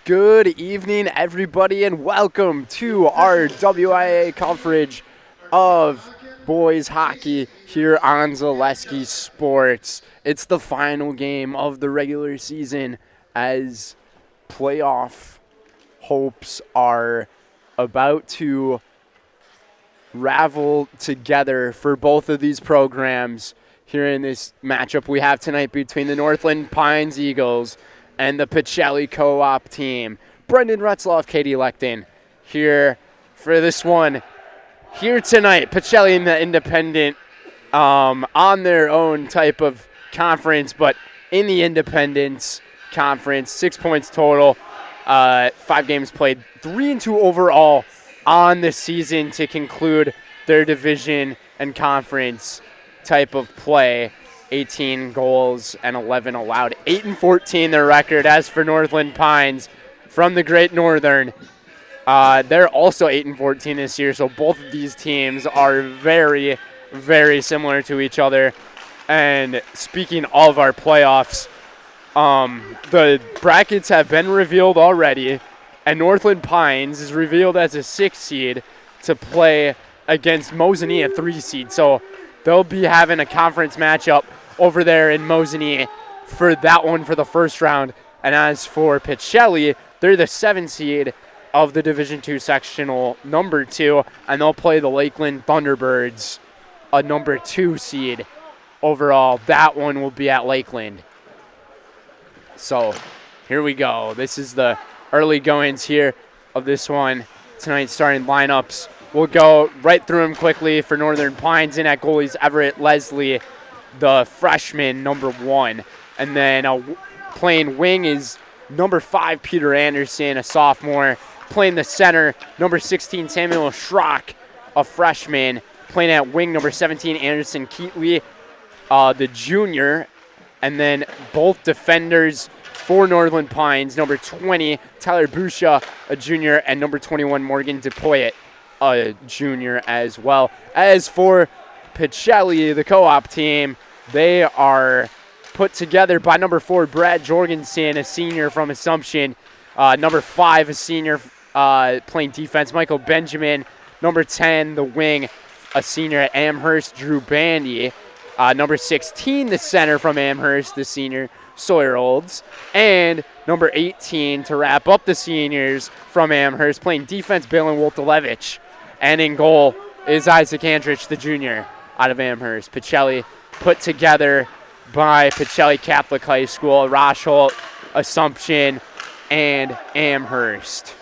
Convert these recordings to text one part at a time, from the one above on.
Good evening, everybody, and welcome to our WIAA coverage of boys hockey here on Zaleski Sports. It's the final game of the regular season as playoff hopes are about to ravel together for both of these programs here in this matchup we have tonight between the Northland Pines Eagles and the Pacelli Co-op team. Brendan Retzloff, Katie Lecton here for this one. Here tonight, Pacelli and the Independent on their own type of conference, but in the Independence Conference, 6 points total, 5 games played, 3-2 overall on the season to conclude their division and conference type of play. 18 goals and 11 allowed. 8-14 their record. As for Northland Pines from the Great Northern, they're also 8-14 this year, so both of these teams are very, very similar to each other. And speaking of our playoffs, the brackets have been revealed already, and Northland Pines is revealed as a 6 seed to play against Mosinee, a 3 seed. So they'll be having a conference matchup over there in Mosinee for that one for the first round. And as for Pacelli, they're the 7 seed of the Division II sectional number 2, and they'll play the Lakeland Thunderbirds, a number 2 seed overall. That one will be at Lakeland. So here we go. This is the early goings here of this one. Tonight's starting lineups. We'll go right through them quickly. For Northern Pines, in at goalies, Everett Leslie, the freshman, number 1. And then playing wing is number 5, Peter Anderson, a sophomore. Playing the center, number 16, Samuel Schrock, a freshman. Playing at wing, number 17, Anderson Keatley, the junior. And then both defenders for Northland Pines, number 20, Tyler Busha, a junior, and number 21, Morgan DePoyet, a junior as well. As for Pacelli, the co-op team, they are put together by number 4, Brad Jorgensen, a senior from Assumption. Number 5, a senior playing defense, Michael Benjamin. Number 10, the wing, a senior at Amherst, Drew Bandy. Number 16, the center from Amherst, the senior, Sawyer Olds. And number 18, to wrap up the seniors from Amherst, playing defense, Balin Woltolevich. And in goal is Isaac Andrich, the junior, out of Amherst. Pacelli put together by Pacelli Catholic High School, Rosholt, Assumption, and Amherst.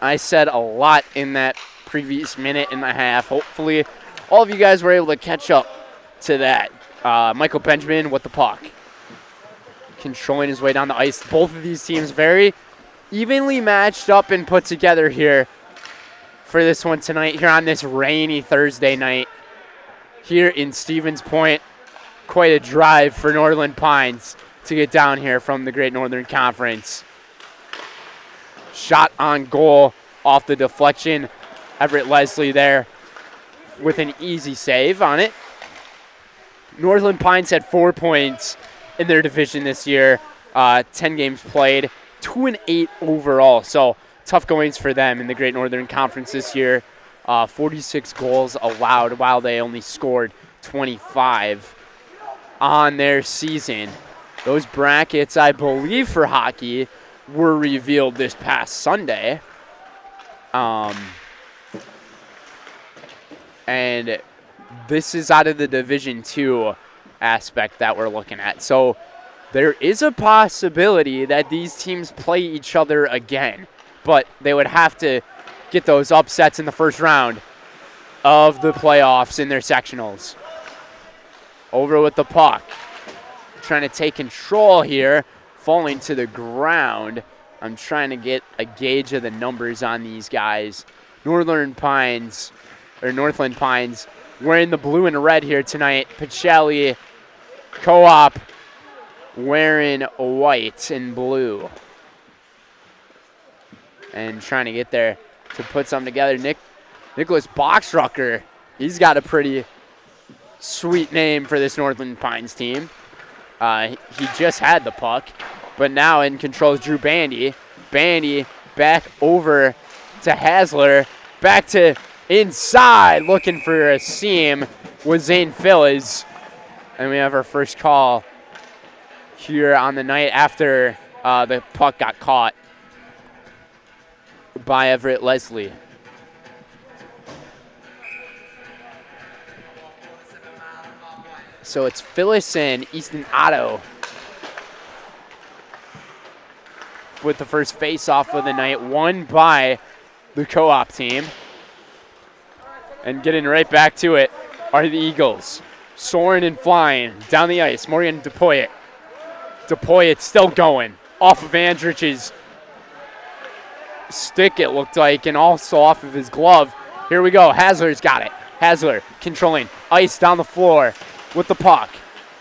I said a lot in that previous minute and a half. Hopefully all of you guys were able to catch up to that. Michael Benjamin with the puck, controlling his way down the ice. Both of these teams very evenly matched up and put together here for this one tonight, here on this rainy Thursday night here in Stevens Point. Quite a drive for Northland Pines to get down here from the Great Northern Conference. Shot on goal off the deflection. Everett Leslie there with an easy save on it. Northland Pines had 4 points in their division this year, 10 games played, 2-8 overall. So tough goings for them in the Great Northern Conference this year. 46 goals allowed while they only scored 25 on their season. Those brackets, I believe, for hockey were revealed this past Sunday. And this is out of the Division II aspect that we're looking at. So there is a possibility that these teams play each other again, but they would have to get those upsets in the first round of the playoffs in their sectionals. Over with the puck. Trying to take control here, falling to the ground. I'm trying to get a gauge of the numbers on these guys. Northland Pines wearing the blue and red here tonight. Pacelli Co-op wearing white and blue. And trying to get there to put something together. Nicholas Boxrucker, he's got a pretty sweet name for this Northland Pines team. He just had the puck. But now in control is Drew Bandy. Bandy back over to Hasler. Back to inside, looking for a seam with Zane Phillies. And we have our first call here on the night after the puck got caught by Everett Leslie. So it's Phyllis and Easton Otto with the first face-off of the night, won by the co-op team. And getting right back to it are the Eagles. Soaring and flying down the ice. Morgan DePoyet. DePoyet still going off of Andrich's stick, it looked like, and also off of his glove. Here we go. Hasler's got it. Hasler controlling ice down the floor with the puck.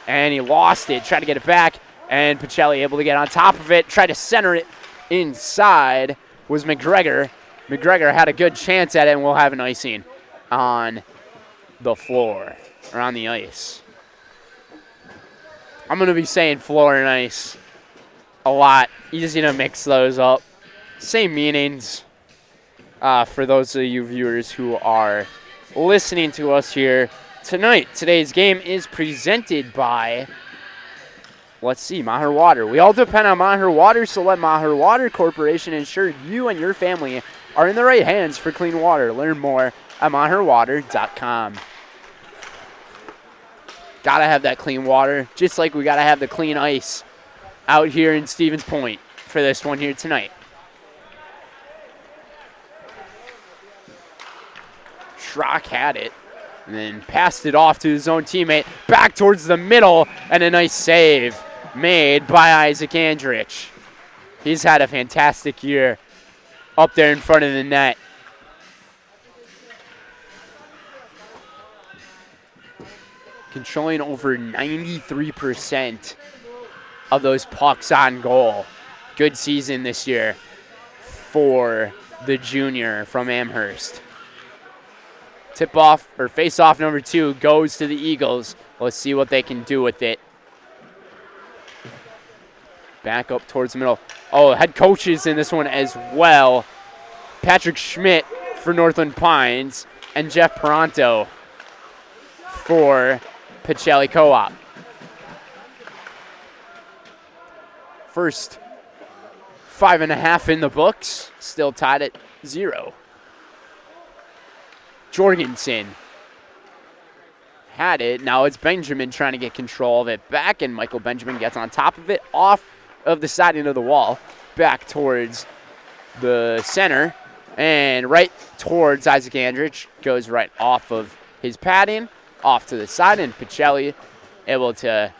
And he lost it. Tried to get it back. And Pacelli able to get on top of it. Tried to center it inside was McGregor. McGregor had a good chance at it, and we'll have an icing on the floor, or on the ice. I'm going to be saying floor and ice a lot. Easy to mix those up. Same meanings for those of you viewers who are listening to us here tonight. Today's game is presented by, let's see, Maher Water. We all depend on Maher Water, so let Maher Water Corporation ensure you and your family are in the right hands for clean water. Learn more at maherwater.com. Gotta have that clean water, just like we gotta have the clean ice out here in Stevens Point for this one here tonight. Schrock had it and then passed it off to his own teammate, back towards the middle, and a nice save made by Isaac Andrich. He's had a fantastic year up there in front of the net. Controlling over 93% of those pucks on goal. Good season this year for the junior from Amherst. Tip-off, or face-off number 2 goes to the Eagles. Let's see what they can do with it. Back up towards the middle. Oh, head coaches in this one as well. Patrick Schmidt for Northland Pines and Jeff Peranto for Pacelli Co-op. First 5.5 in the books, still tied at 0. Jorgensen had it. Now it's Benjamin trying to get control of it back, and Michael Benjamin gets on top of it, off of the siding of the wall, back towards the center, and right towards Isaac Andrich. Goes right off of his padding, off to the side, and Pacelli able to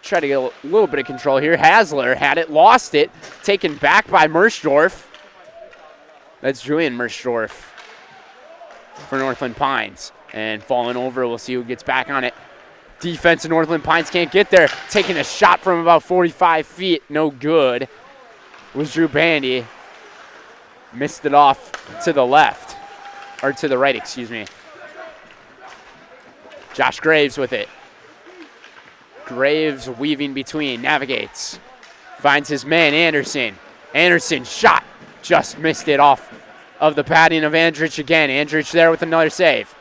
try to get a little bit of control here. Hasler had it, lost it, taken back by Mersdorf. That's Julian Mersdorf for Northland Pines. And falling over, we'll see who gets back on it. Defense of Northland Pines can't get there. Taking a shot from about 45 feet, no good. Was Drew Bandy. Missed it off to the left, or to the right, excuse me. Josh Graves with it. Graves weaving between, navigates. Finds his man, Anderson. Anderson shot, just missed it off of the padding of Andrich again. Andrich there with another save.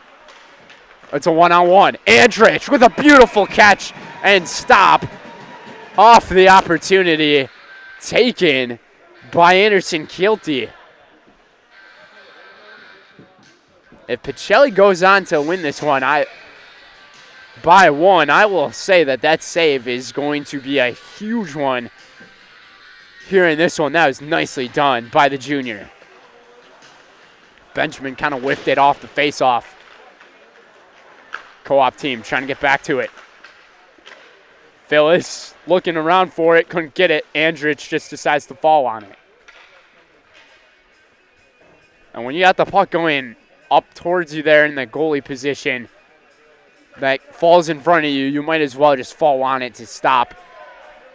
It's a one-on-one. Andrich with a beautiful catch and stop off the opportunity taken by Anderson Kielty. If Pacelli goes on to win this one by 1, I will say that save is going to be a huge one here in this one. That was nicely done by the junior. Benjamin kind of whiffed it off the face-off. Co-op team trying to get back to it. Phyllis looking around for it, couldn't get it. Andrich just decides to fall on it. And when you got the puck going up towards you there in the goalie position that falls in front of you, you might as well just fall on it to stop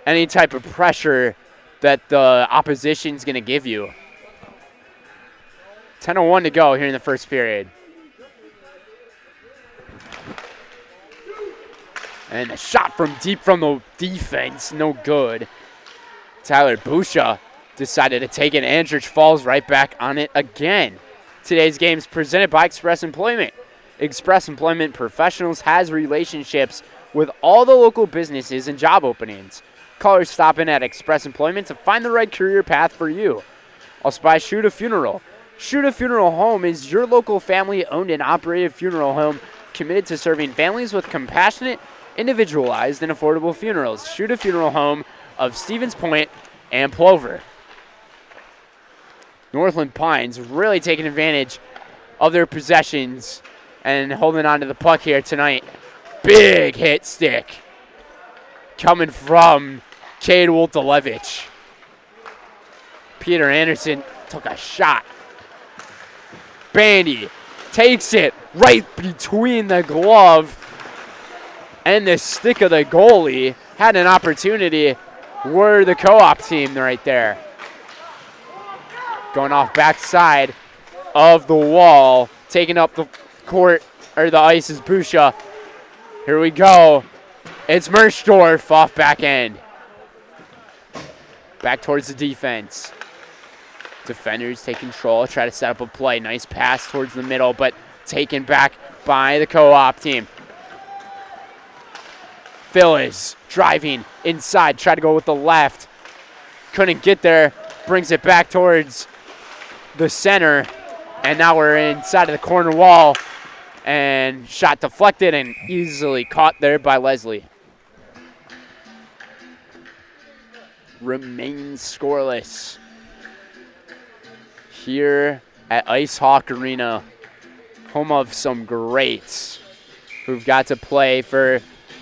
any type of pressure that the opposition's going to give you. 10:01 to go here in the first period. And a shot from deep from the defense, no good. Tyler Busha decided to take it. Andrich falls right back on it again. Today's game is presented by Express Employment. Express Employment Professionals has relationships with all the local businesses and job openings. Call or stop in at Express Employment to find the right career path for you. Also by Shoot a Funeral. Shoot a Funeral Home is your local family-owned and operated funeral home committed to serving families with compassionate, individualized, and affordable funerals. Shoot a Funeral Home of Stevens Point and Plover. Northland Pines really taking advantage of their possessions and holding on to the puck here tonight. Big hit stick coming from Cade Woltelevich. Peter Anderson took a shot. Bandy takes it right between the glove and the stick of the goalie. Had an opportunity. Were the co-op team right there. Going off backside of the wall. Taking up the court, or the ice is Busha. Here we go. It's Mersdorf off back end. Back towards the defense. Defenders take control, try to set up a play. Nice pass towards the middle, but taken back by the co-op team. Phyllis driving inside, try to go with the left. Couldn't get there, brings it back towards the center. And now we're inside of the corner wall. And shot deflected and easily caught there by Leslie. Remains scoreless here at Ice Hawk Arena, home of some greats who've got to play for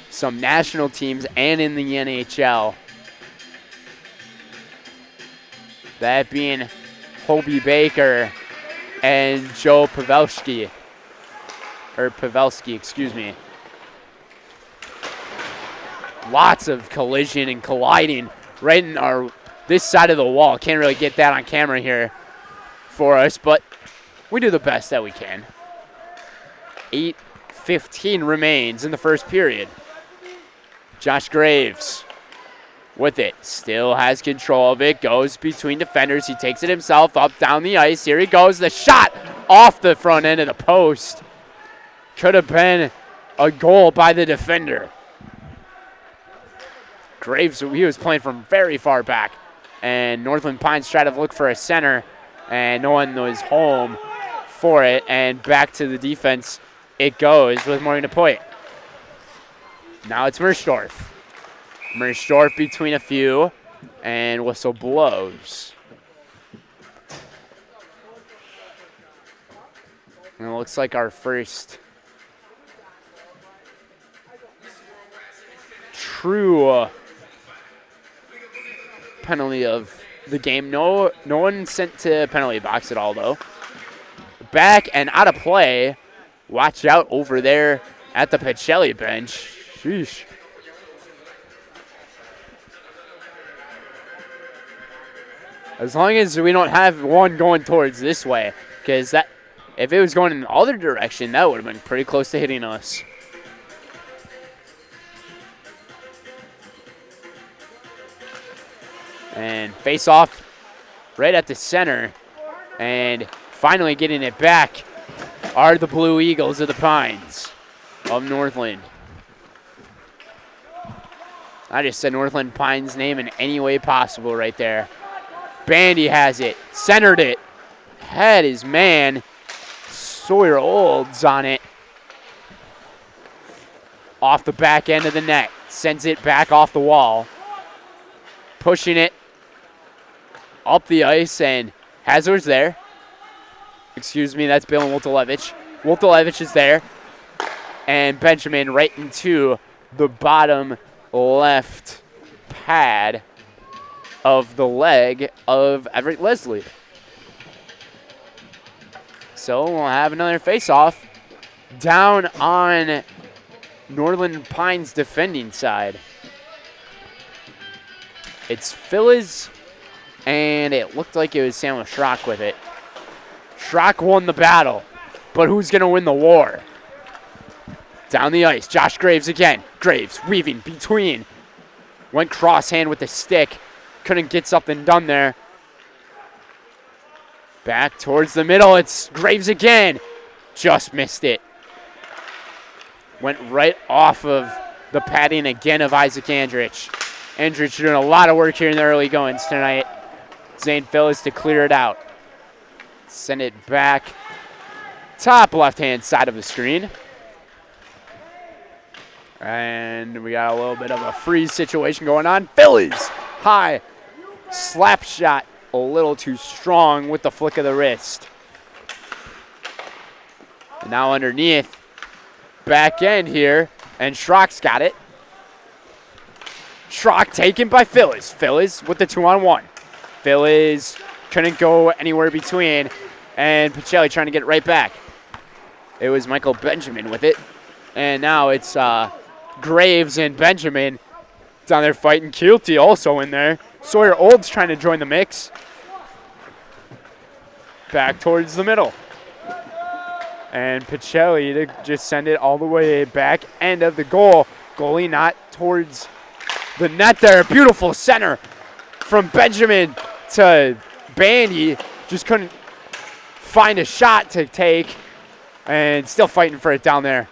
some national teams and in the NHL. That being Hobie Baker and Joe Pavelski. Or Pavelski, excuse me. Lots of collision and colliding right in this side of the wall. Can't really get that on camera here for us, but we do the best that we can. 8:15 remains in the first period. Josh Graves with it. Still has control of it. Goes between defenders. He takes it himself up down the ice. Here he goes. The shot off the front end of the post. Could have been a goal by the defender. Graves, he was playing from very far back. And Northland Pines tried to look for a center. And no one was home for it. And back to the defense it goes with Morgan DePoit. Now it's Mersdorf. Mersdorf between a few. And whistle blows. And it looks like our first true penalty of the game. No one sent to penalty box at all, though. Back and out of play. Watch out over there at the Pacelli bench. Sheesh. As long as we don't have one going towards this way, because that, if it was going in the other direction, that would have been pretty close to hitting us. And face off right at the center. And finally getting it back are the Blue Eagles of the Pines of Northland. I just said Northland Pines name in any way possible right there. Bandy has it, centered it, had his man, Sawyer Olds on it. Off the back end of the net, sends it back off the wall. Pushing it up the ice, and Hazard's there. Excuse me, that's Bill Woltelevich. Woltelevich is there. And Benjamin right into the bottom left pad of the leg of Everett Leslie. So we'll have another face-off down on Northland Pines' defending side. It's Phyllis, and it looked like it was Samuel Schrock with it. Schrock won the battle, but who's going to win the war? Down the ice, Josh Graves again. Graves weaving between. Went crosshand with the stick. couldn't get something done there. Back towards the middle. It's Graves again. Just missed it. Went right off of the padding again of Isaac Andrich. Andrich doing a lot of work here in the early goings tonight. Zane Phillips to clear it out. Send it back. Top left-hand side of the screen. And we got a little bit of a freeze situation going on. Phillies high slap shot. A little too strong with the flick of the wrist. And now underneath. Back end here. And Schrock's got it. Schrock taken by Phillies. Phillies with the 2-on-1. Phillies couldn't go anywhere between. And Pacelli trying to get it right back. It was Michael Benjamin with it. And now it's Graves and Benjamin down there fighting. Keelty also in there. Sawyer Olds trying to join the mix. Back towards the middle. And Pacelli to just send it all the way back end of the goal. Goalie not towards the net there. Beautiful center from Benjamin to Bandy. Just couldn't find a shot to take. And still fighting for it down there.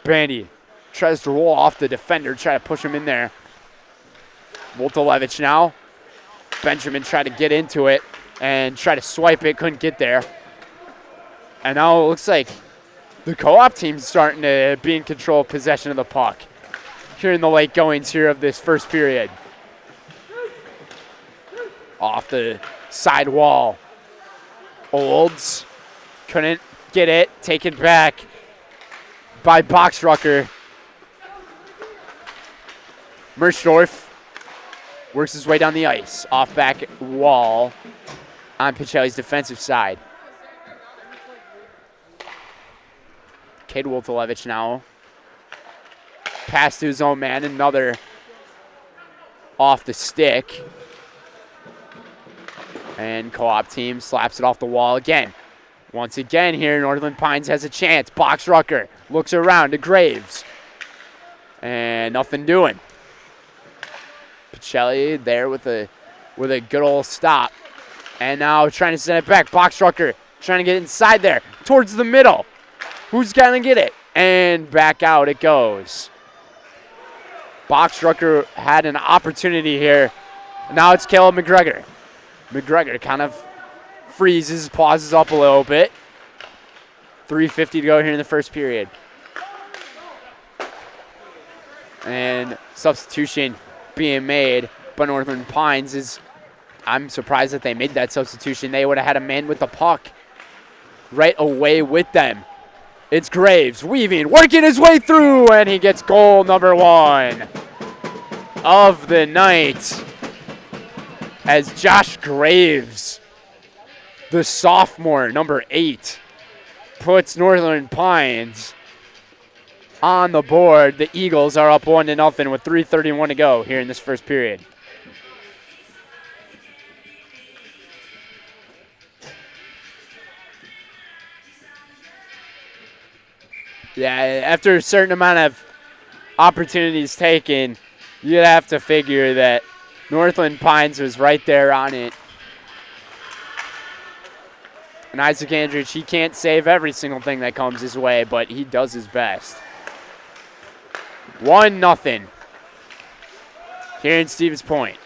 Bandy tries to roll off the defender, try to push him in there. Woltolevich now. Benjamin tried to get into it and try to swipe it, couldn't get there. And now it looks like the co-op team's starting to be in control of possession of the puck here in the late goings here of this first period. Off the side wall. Olds couldn't get it, taken back by Boxrucker. Merchdorf works his way down the ice, off back wall on Pacelli's defensive side. Cade Woltolevich now. Pass to his own man, another off the stick. And co-op team slaps it off the wall again. Once again here, Northland Pines has a chance. Boxrucker looks around to Graves. And nothing doing. Pacelli there with a good old stop. And now trying to send it back. Boxrucker trying to get inside there towards the middle. Who's going to get it? And back out it goes. Boxrucker had an opportunity here. Now it's Caleb McGregor. McGregor kind of freezes, pauses up a little bit. 3:50 to go here in the first period. And substitution being made by Northland Pines is, I'm surprised that they made that substitution. They would have had a man with the puck right away with them. It's Graves weaving, working his way through, and he gets goal number 1 of the night. As Josh Graves, the sophomore, number 8, puts Northland Pines on the board. The Eagles are up 1-0 with 3:31 to go here in this first period. Yeah, after a certain amount of opportunities taken, you'd have to figure that Northland Pines was right there on it. And Isaac Andrich, he can't save every single thing that comes his way, but he does his best. 1-0 here in Stevens Point.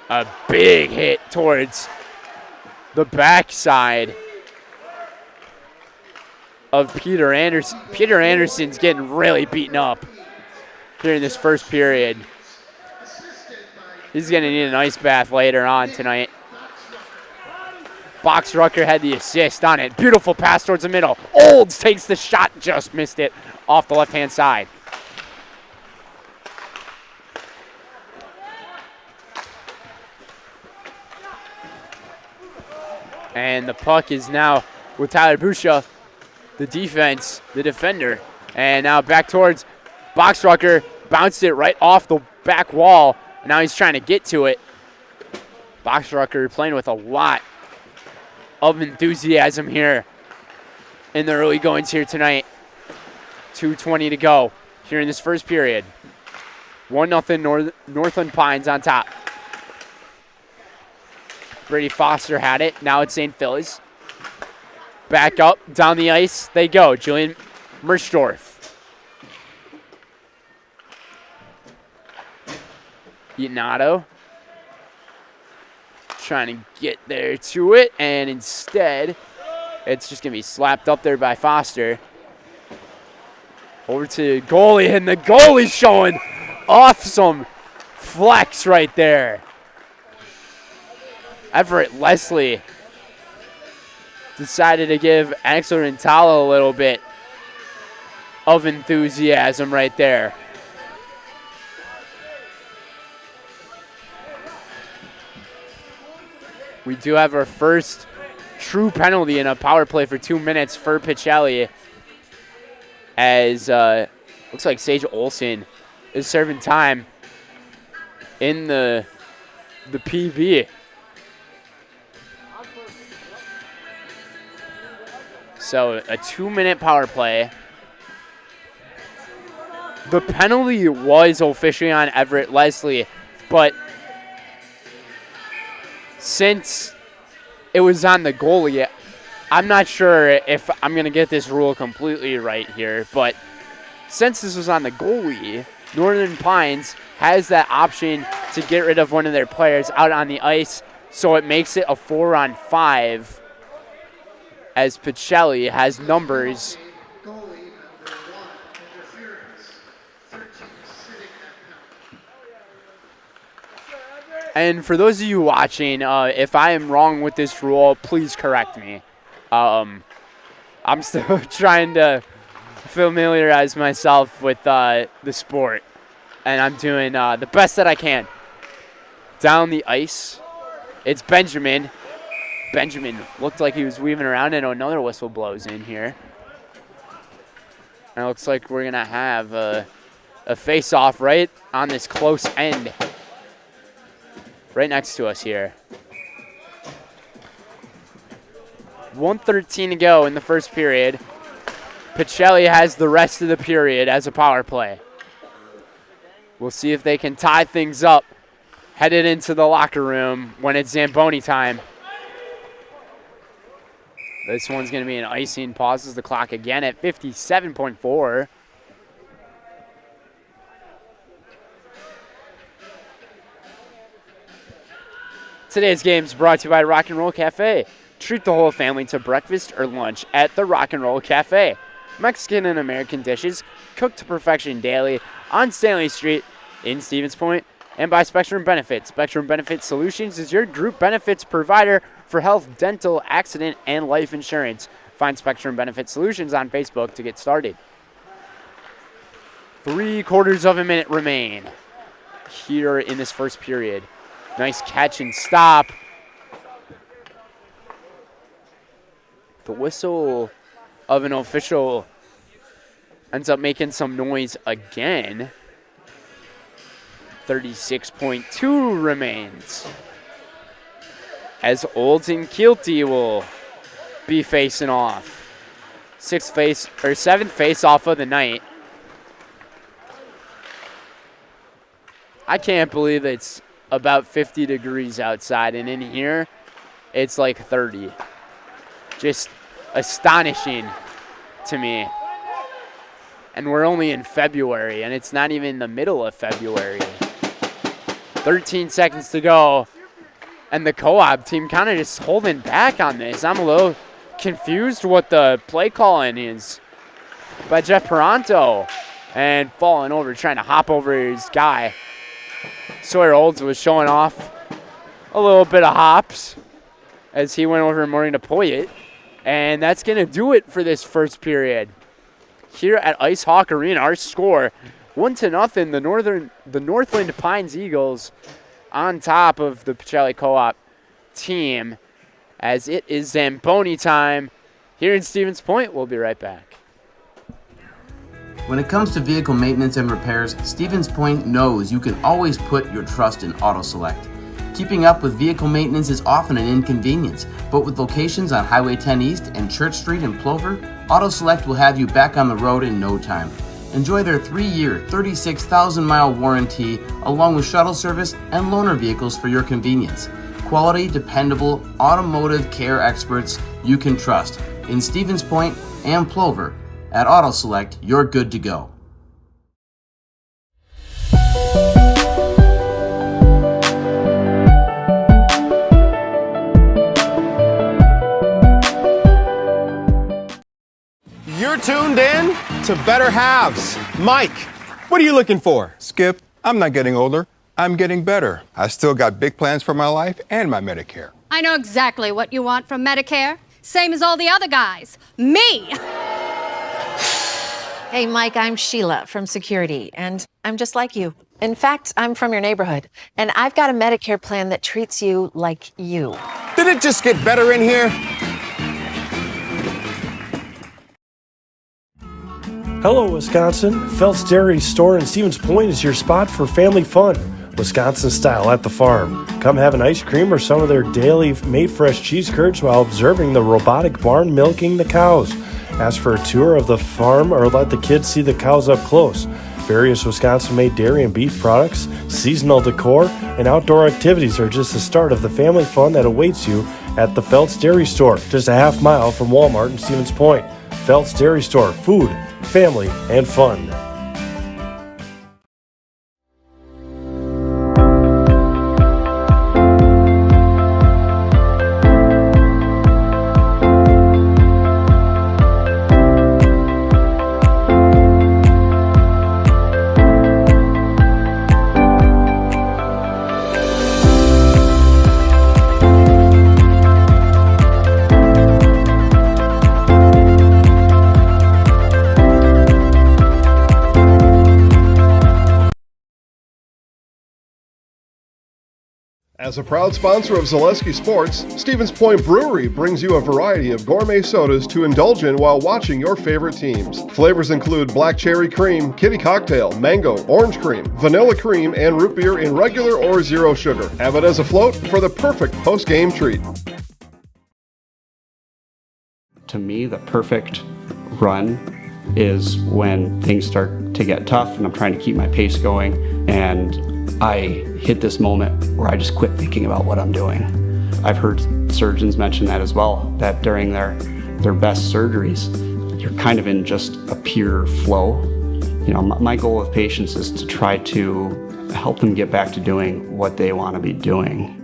A big hit towards the backside of Peter Anderson. Peter Anderson's getting really beaten up here in this first period. He's going to need an ice bath later on tonight. Boxrucker had the assist on it. Beautiful pass towards the middle. Olds takes the shot, just missed it off the left-hand side. And the puck is now with Tyler Busha, the defense, the defender. And now back towards Boxrucker. Bounced it right off the back wall. Now he's trying to get to it. Boxrucker playing with a lot of enthusiasm here in the early goings here tonight. 2:20 to go here in this first period. 1-0 Northland Pines on top. Brady Foster had it. Now it's St. Phil's. Back up, down the ice they go. Julian Merchdorf. Yanato. Trying to get there to it, and instead, it's just going to be slapped up there by Foster. Over to goalie, and the goalie showing off some flex right there. Everett Leslie decided to give Axel Rentala a little bit of enthusiasm right there. We do have our first true penalty in a power play for 2 minutes for Pacelli, as looks like Sage Olsen is serving time in the PB. So a 2-minute power play. The penalty was officially on Everett Leslie, but since it was on the goalie, I'm not sure if I'm going to get this rule completely right here, but since this was on the goalie, Northern Pines has that option to get rid of one of their players out on the ice, so it makes it a 4-on-5, as Pacelli has numbers. And for those of you watching, if I am wrong with this rule, please correct me. I'm still trying to familiarize myself with the sport, and I'm doing the best that I can. Down the ice, it's Benjamin. Benjamin looked like he was weaving around, and another whistle blows in here. And it looks like we're going to have a face-off right on this close end. Right next to us here. 1:13 to go in the first period. Pacelli has the rest of the period as a power play. We'll see if they can tie things up headed into the locker room when it's Zamboni time. This one's going to be an icing. Pauses the clock again at 57.4. Today's game is brought to you by Rock and Roll Cafe. Treat the whole family to breakfast or lunch at the Rock and Roll Cafe. Mexican and American dishes cooked to perfection daily on Stanley Street in Stevens Point. And by Spectrum Benefits. Spectrum Benefits Solutions is your group benefits provider for health, dental, accident, and life insurance. Find Spectrum Benefits Solutions on Facebook to get started. 3/4 of a minute remain here in this first period. Nice catch and stop. The whistle of an official ends up making some noise again. 36.2 remains, as Olden Kielty will be facing off. Seventh face off of the night. I can't believe it's about 50 degrees outside, and in here it's like 30. Just astonishing to me. And we're only in February, and it's not even the middle of February. 13 seconds to go, and the co-op team kind of just holding back on this. I'm a little confused what the play calling is by Jeff Peranto, and falling over, trying to hop over his guy. Sawyer Olds was showing off a little bit of hops as he went over Maureen Poyet, and that's going to do it for this first period. Here at Ice Hawk Arena, our score 1-0. The Northland Pines Eagles on top of the Pacelli Co-op team, as it is Zamboni time here in Stevens Point. We'll be right back. When it comes to vehicle maintenance and repairs, Stevens Point knows you can always put your trust in Auto Select. Keeping up with vehicle maintenance is often an inconvenience, but with locations on Highway 10 East and Church Street in Plover, Auto Select will have you back on the road in no time. Enjoy their 3-year, 36,000-mile warranty, along with shuttle service and loaner vehicles for your convenience. quality, dependable automotive care experts you can trust in Stevens Point and Plover. At Auto Select, you're good to go. You're tuned in to Better Halves. Mike, what are you looking for? Skip, I'm not getting older. I'm getting better. I still got big plans for my life and my Medicare. I know exactly what you want from Medicare. Same as all the other guys. Me! Hey, Mike, I'm Sheila from Security, and I'm just like you. In fact, I'm from your neighborhood, and I've got a Medicare plan that treats you like you. Did it just get better in here? Hello, Wisconsin. Phelps Dairy Store in Stevens Point is your spot for family fun. Wisconsin style at the farm. Come have an ice cream or some of their daily made fresh cheese curds while observing the robotic barn milking the cows. Ask for a tour of the farm or let the kids see the cows up close. Various Wisconsin-made dairy and beef products, seasonal decor, and outdoor activities are just the start of the family fun that awaits you at the Phelps Dairy Store, just a half mile from Walmart in Stevens Point. Phelps Dairy Store, food, family, and fun. As a proud sponsor of Zaleski Sports, Stevens Point Brewery brings you a variety of gourmet sodas to indulge in while watching your favorite teams. Flavors include black cherry cream, kitty cocktail, mango, orange cream, vanilla cream, and root beer in regular or zero sugar. Have it as a float for the perfect post-game treat. To me, the perfect run is when things start to get tough and I'm trying to keep my pace going and I hit this moment where I just quit thinking about what I'm doing. I've heard surgeons mention that as well, that during their best surgeries, you're kind of in just a pure flow. You know, my goal with patients is to try to help them get back to doing what they want to be doing.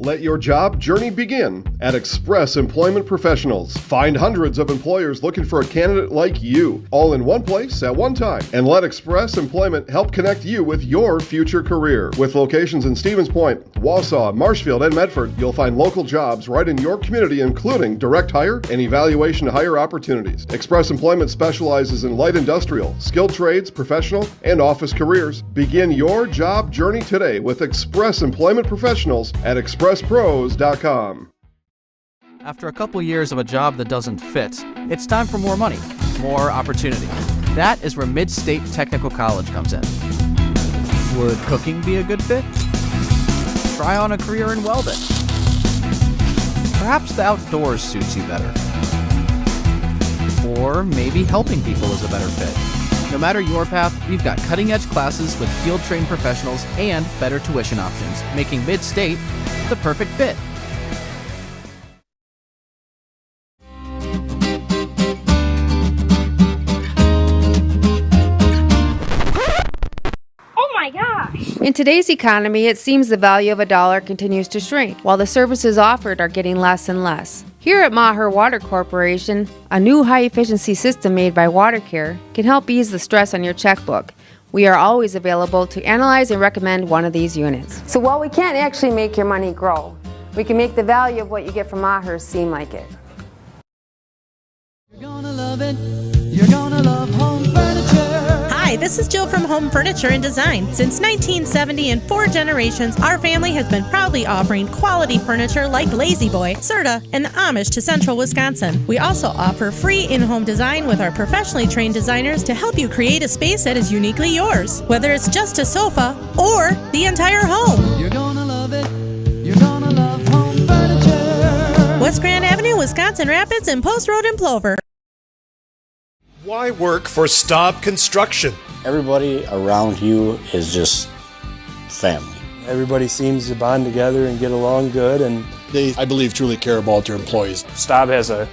Let your job journey begin at Express Employment Professionals. Find hundreds of employers looking for a candidate like you, all in one place at one time. And let Express Employment help connect you with your future career. With locations in Stevens Point, Wausau, Marshfield, and Medford, you'll find local jobs right in your community, including direct hire and evaluation to hire opportunities. Express Employment specializes in light industrial, skilled trades, professional, and office careers. Begin your job journey today with Express Employment Professionals at expresspros.com. After a couple years of a job that doesn't fit, it's time for more money, more opportunity. That is where Mid-State Technical College comes in. Would cooking be a good fit? Try on a career in welding. Perhaps the outdoors suits you better. Or maybe helping people is a better fit. No matter your path, we've got cutting-edge classes with field-trained professionals and better tuition options, making Mid-State the perfect fit. In today's economy, it seems the value of a dollar continues to shrink, while the services offered are getting less and less. Here at Maher Water Corporation, a new high-efficiency system made by WaterCare can help ease the stress on your checkbook. We are always available to analyze and recommend one of these units. So while we can't actually make your money grow, we can make the value of what you get from Maher seem like it. You're gonna love it. You're gonna love home furniture. Hi, this is Jill from Home Furniture and Design. Since 1970, in 4 generations, our family has been proudly offering quality furniture like Lazy Boy, Serta, and the Amish to Central Wisconsin. We also offer free in-home design with our professionally trained designers to help you create a space that is uniquely yours, whether it's just a sofa or the entire home. You're gonna love it. You're gonna love home furniture. West Grand Avenue, Wisconsin Rapids, and Post Road in Plover. Why work for Staub Construction? Everybody around you is just family. Everybody seems to bond together and get along good, and They, I believe, truly care about their employees. Staub has a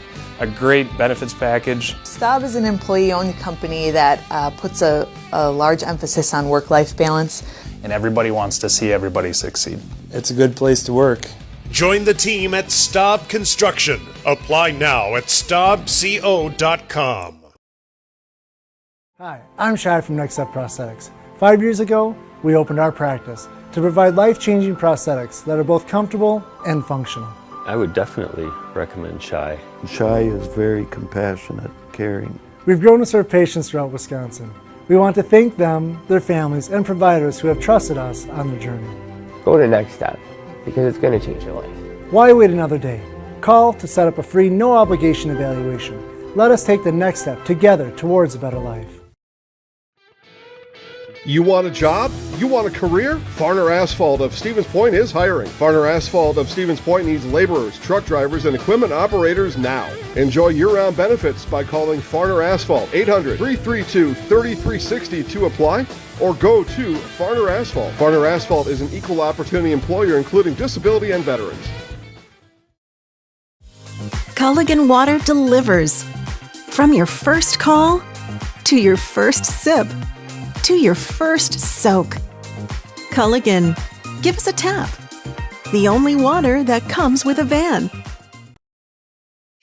great benefits package. Staub is an employee-owned company that puts a large emphasis on work-life balance. And everybody wants to see everybody succeed. it's a good place to work. Join the team at Staub Construction. Apply now at staubco.com. Hi, I'm Shad from Next Step Prosthetics. 5 years ago, we opened our practice to provide life-changing prosthetics that are both comfortable and functional. I would definitely recommend Shai. Shai is very compassionate, caring. We've grown to serve patients throughout Wisconsin. We want to thank them, their families, and providers who have trusted us on their journey. Go to Next Step, because it's going to change your life. Why wait another day? Call to set up a free, no-obligation evaluation. Let us take the next step together towards a better life. You want a job? You want a career? Farner Asphalt of Stevens Point is hiring. Farner Asphalt of Stevens Point needs laborers, truck drivers, and equipment operators now. Enjoy year-round benefits by calling Farner Asphalt 800-332-3360 to apply, or go to Farner Asphalt. Farner Asphalt is an equal opportunity employer including disability and veterans. Culligan Water delivers. From your first call, to your first sip, to your first soak. Culligan, give us a tap. The only water that comes with a van.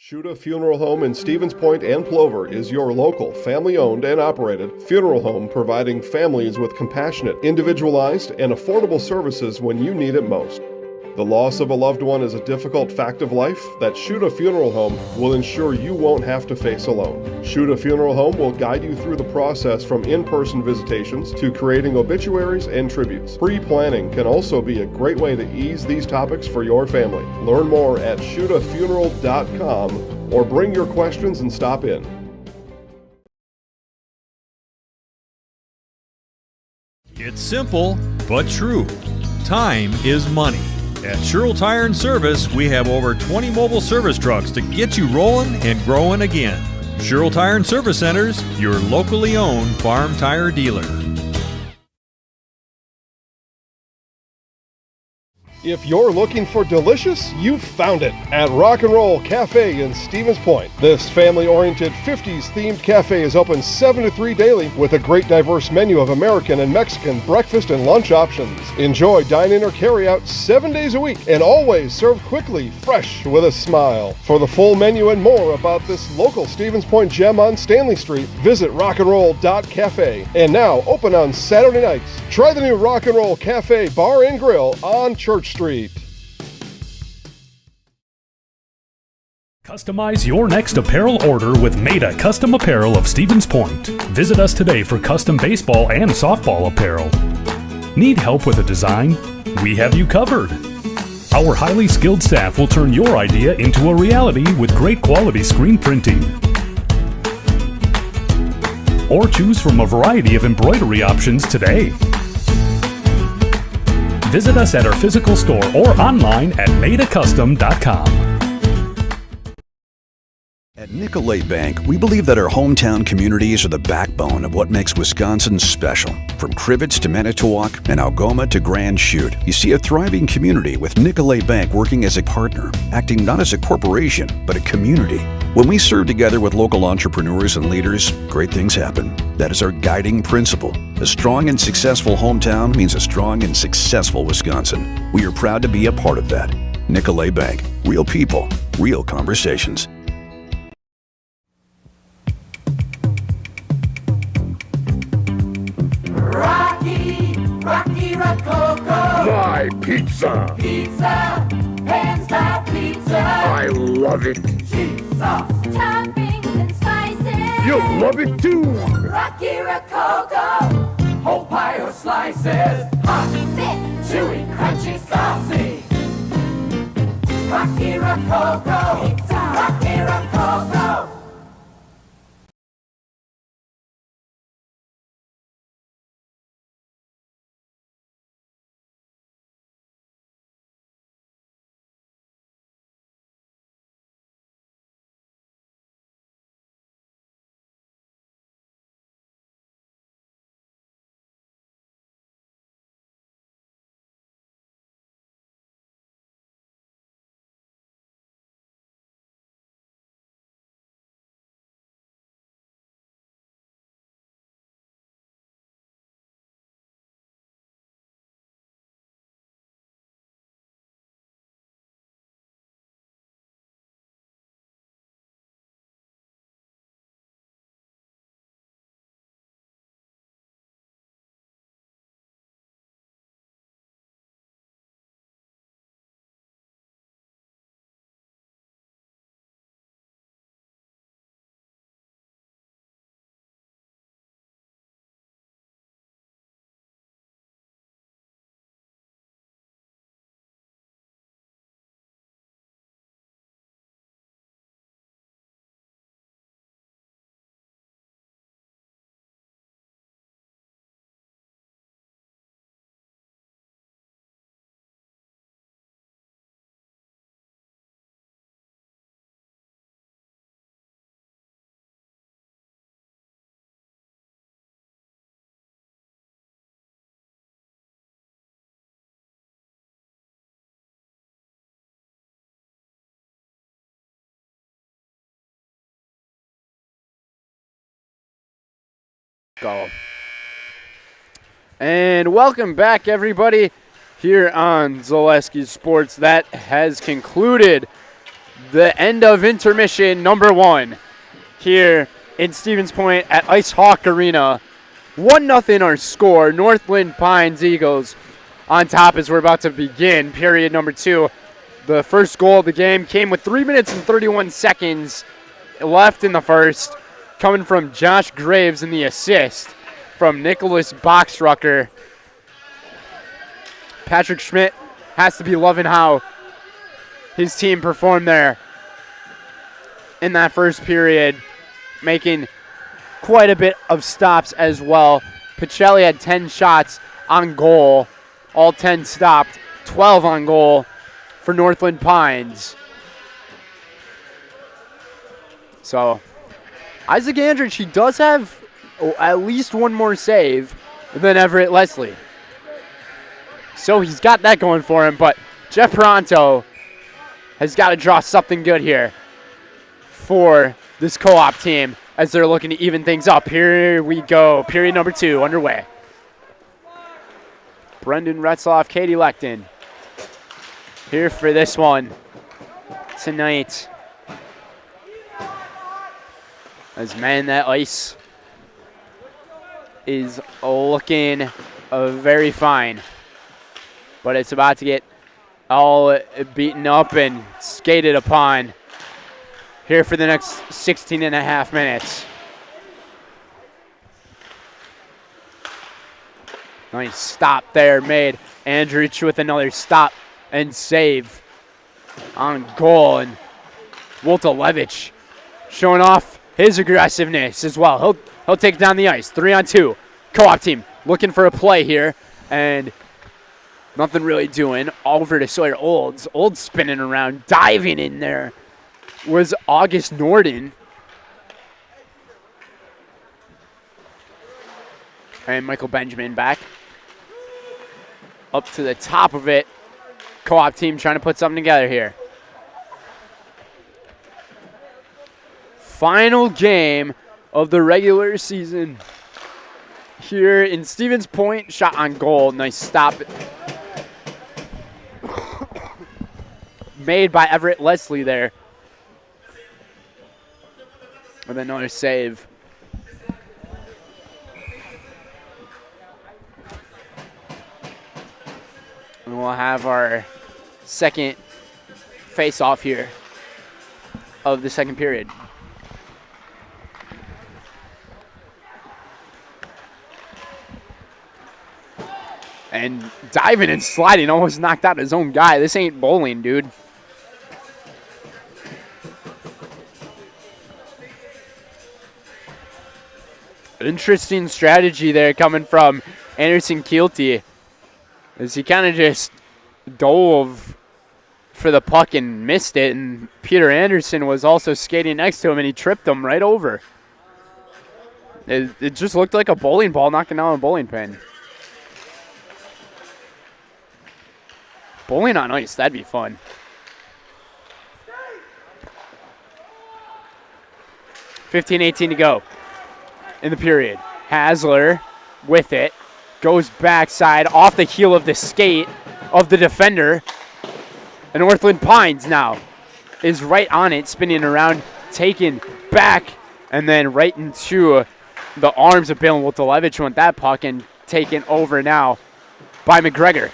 Shuda Funeral Home in Stevens Point and Plover is your local, family-owned and operated funeral home providing families with compassionate, individualized, and affordable services when you need it most. The loss of a loved one is a difficult fact of life that Shuda Funeral Home will ensure you won't have to face alone. Shuda Funeral Home will guide you through the process from in-person visitations to creating obituaries and tributes. Pre-planning can also be a great way to ease these topics for your family. Learn more at shudafuneral.com or bring your questions and stop in. It's simple, but true. Time is money. At Sherrill Tire and Service, we have over 20 mobile service trucks to get you rolling and growing again. Sherrill Tire and Service Centers, your locally owned farm tire dealer. If you're looking for delicious, you've found it at Rock and Roll Cafe in Stevens Point. This family-oriented 50s themed cafe is open 7 to 3 daily with a great diverse menu of American and Mexican breakfast and lunch options. Enjoy dine-in or carry-out 7 days a week and always served quickly, fresh with a smile. For the full menu and more about this local Stevens Point gem on Stanley Street, visit rockandroll.cafe. And now open on Saturday nights. Try the new Rock and Roll Cafe Bar and Grill on Church Street. Customize your next apparel order with Maida Custom Apparel of Stevens Point. Visit us today for custom baseball and softball apparel. Need help with a design? We have you covered. Our highly skilled staff will turn your idea into a reality with great quality screen printing. Or choose from a variety of embroidery options today. Visit us at our physical store or online at maidacustom.com. At Nicolet Bank, we believe that our hometown communities are the backbone of what makes Wisconsin special. From Crivets to Manitowoc and Algoma to Grand Chute, you see a thriving community with Nicolet Bank working as a partner, acting not as a corporation, but a community. When we serve together with local entrepreneurs and leaders, great things happen. That is our guiding principle. A strong and successful hometown means a strong and successful Wisconsin. We are proud to be a part of that. Nicolet Bank. Real people, real conversations. Rocky Rococo. My pizza. Pizza. Hands down pizza. I love it. Cheese sauce. Toppings and slices. You'll love it too. Rocky Rococo. Whole pie or slices. Hot, thick, chewy, crunchy, saucy. Rocky Rococo. Pizza. Rocky Rococo. Go. And welcome back, everybody, here on Zaleski Sports. That has concluded the end of intermission number 1 here in Stevens Point at Ice Hawk Arena. 1-0 our score. Northland Pines Eagles on top as we're about to begin period number 2. The first goal of the game came with 3 minutes and 31 seconds left in the first, coming from Josh Graves in the assist from Nicholas Boxrucker. Patrick Schmidt has to be loving how his team performed there in that first period, making quite a bit of stops as well. Pacelli had 10 shots on goal, all 10 stopped, 12 on goal for Northland Pines. So Isaac Andrich, he does have at least one more save than Everett Leslie. So he's got that going for him, but Jeff Pronto has got to draw something good here for this co-op team as they're looking to even things up. Here we go. Period number 2 underway. Brendan Retzloff, Katie Lecton here for this one tonight. As man, that ice is looking very fine. But it's about to get all beaten up and skated upon here for the next 16 and a half minutes. Nice stop there made. Andrich with another stop and save on goal. And Woltolevich showing off his aggressiveness as well. He'll take down the ice. 3-on-2. Co-op team looking for a play here. And nothing really doing. Over to Sawyer Olds. Olds spinning around, diving in there was August Norden. And Michael Benjamin back. Up to the top of it. Co-op team trying to put something together here. Final game of the regular season here in Stevens Point. Shot on goal. Nice stop made by Everett Leslie there. With another save. And we'll have our second face-off here of the second period. And diving and sliding, almost knocked out his own guy. This ain't bowling, dude. Interesting strategy there coming from Anderson Keelty, as he kind of just dove for the puck and missed it, and Peter Anderson was also skating next to him, and he tripped him right over. It just looked like a bowling ball knocking down a bowling pin. Bowling on ice, that'd be fun. 15-18 to go in the period. Hasler with it. Goes backside off the heel of the skate of the defender. And Northland Pines now is right on it, spinning around, taken back, and then right into the arms of Bill Woltolevich with that puck, and taken over now by McGregor.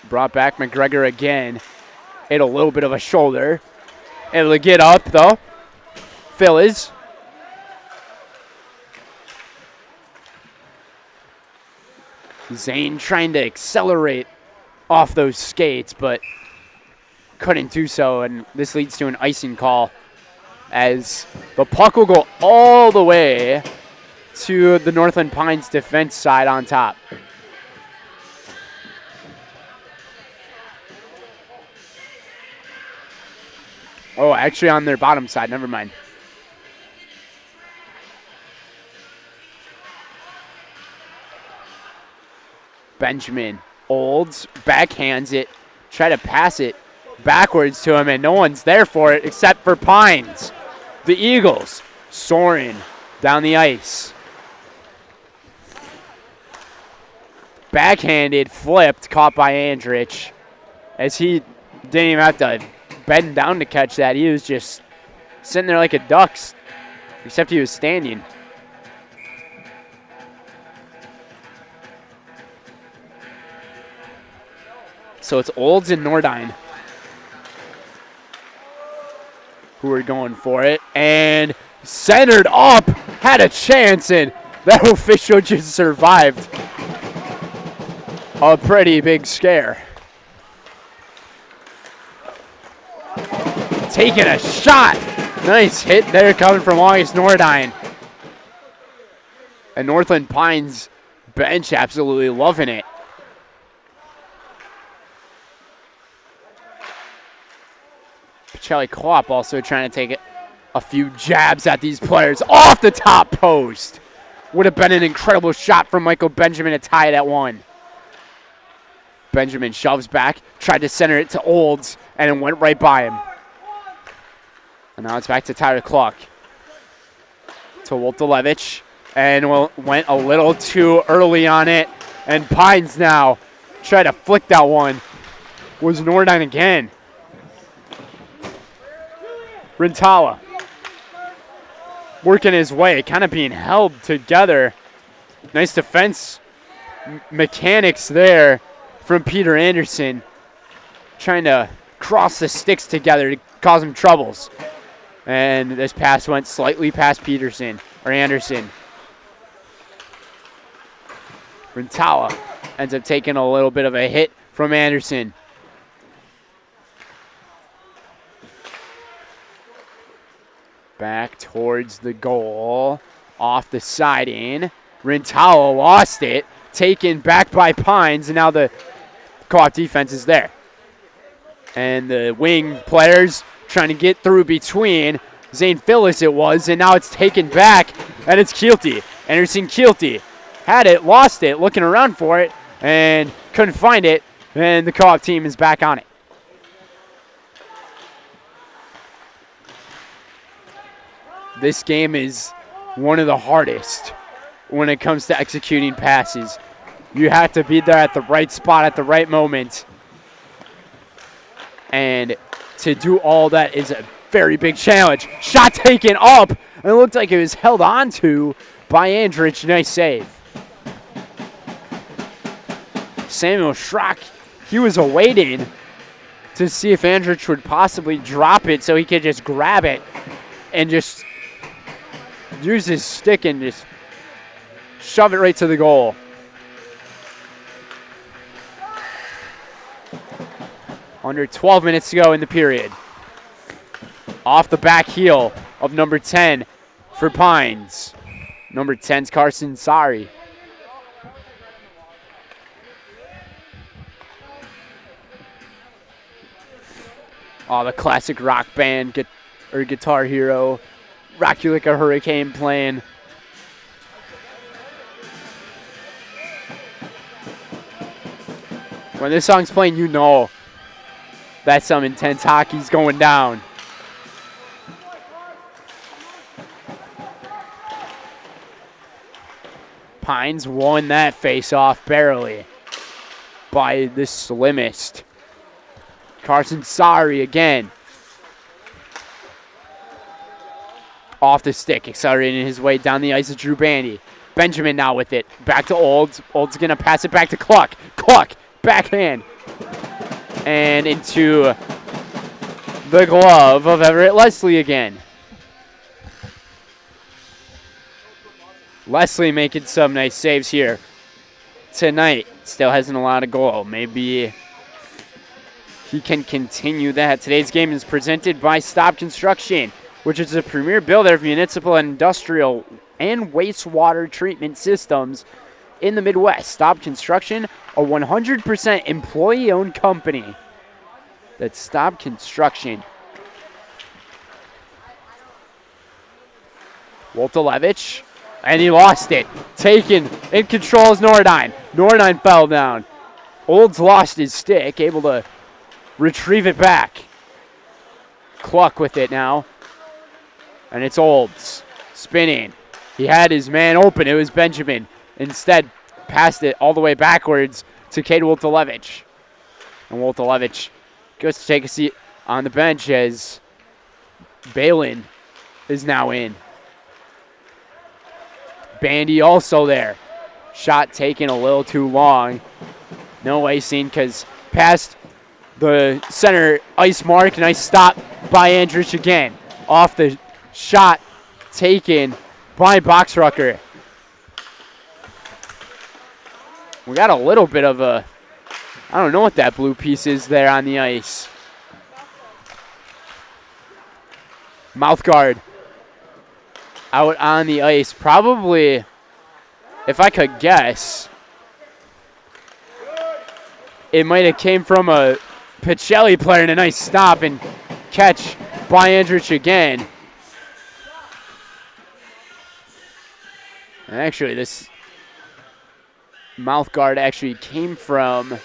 Brought back McGregor again. Hit a little bit of a shoulder. Able to get up though. Phillies. Zane trying to accelerate off those skates, but couldn't do so, and this leads to an icing call as the puck will go all the way to the Northland Pines defense side on top. Oh, actually on their bottom side, never mind. Benjamin Olds backhands it, try to pass it backwards to him, and no one's there for it except for Pines. The Eagles Soren down the ice. Backhanded, flipped, caught by Andrich. As he didn't even have to bend down to catch that. He was just sitting there like a duck, except he was standing. So it's Olds and Nordine who are going for it. And centered up, had a chance, and that official just survived a pretty big scare. Taking a shot. Nice hit there coming from August Nordine. And Northland Pines bench absolutely loving it. Pacelli Klopp also trying to take a few jabs at these players off the top post. Would have been an incredible shot from Michael Benjamin to tie it at 1. Benjamin shoves back, tried to center it to Olds, and it went right by him. And now it's back to Tyler Cluck. To Woltolevich, and went a little too early on it. And Pines now try to flick that one. Was Nordine again. Rintala working his way, kind of being held together. Nice defense mechanics there from Peter Anderson. Trying to cross the sticks together to cause him troubles. And this pass went slightly past Anderson. Rintala ends up taking a little bit of a hit from Anderson. Back towards the goal. Off the siding. Rintala lost it. Taken back by Pines, and now the co-op defense is there. And the wing players trying to get through between. Zane Phyllis it was, and now it's taken back, and it's Keelty. Anderson Keelty had it, lost it, looking around for it, and couldn't find it, and the co-op team is back on it. This game is one of the hardest when it comes to executing passes. You have to be there at the right spot at the right moment. And to do all that is a very big challenge. Shot taken up, and it looked like it was held on to by Andrich. Nice save. Samuel Schrock, he was awaiting to see if Andrich would possibly drop it so he could just grab it and just use his stick and just shove it right to the goal. Under 12 minutes to go in the period. Off the back heel of number 10 for Pines. Number 10's Carson Sari. Oh, the classic rock band or Guitar Hero. Rock You Like a Hurricane playing. When this song's playing, you know that's some intense hockey's going down. Pines won that face-off barely by the slimmest. Carson Sari again. Off the stick, accelerating his way down the ice of Drew Bandy. Benjamin now with it. Back to Olds. Olds going to pass it back to Cluck. Cluck, backhand. And into the glove of Everett Leslie again. Leslie making some nice saves here tonight. Still hasn't allowed a goal. Maybe he can continue that. Today's game is presented by Stop Construction, which is a premier builder of municipal and industrial and wastewater treatment systems in the Midwest. Stop Construction, a 100% employee-owned company. That's Stop Construction. Woltolevich, and he lost it. Taken in control is Nordine. Nordine fell down. Olds lost his stick, able to retrieve it back. Cluck with it now. And it's Olds. spinning. He had his man open. It was Benjamin. Instead, passed it all the way backwards to Cade Woltolevich. And Woltolevich goes to take a seat on the bench as Balin is now in. Bandy also there. Shot taken a little too long. No icing because past the center ice mark. Nice stop by Andrich again. Off the shot taken by Boxrucker. We got a little bit of a, I don't know what that blue piece is there on the ice. Mouth guard out on the ice. Probably, if I could guess, it might have came from a Pacelli player, and a nice stop and catch by Andrich again. And actually, this mouth guard actually came from,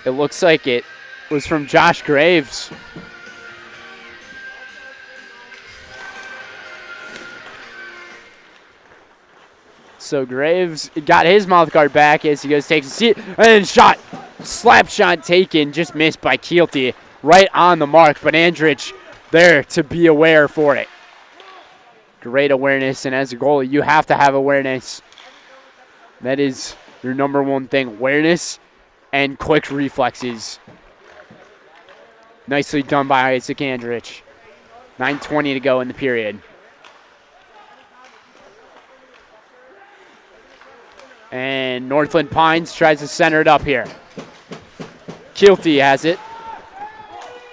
it looks like it was from Josh Graves. So Graves got his mouth guard back as he goes, takes a seat, and then shot. Slap shot taken, just missed by Keelty. Right on the mark, but Andrich there to be aware for it. Great awareness, and as a goalie, you have to have awareness. That is your number one thing, awareness and quick reflexes. Nicely done by Isaac Andrich. 9:20 to go in the period. And Northland Pines tries to center it up here. Keelty has it.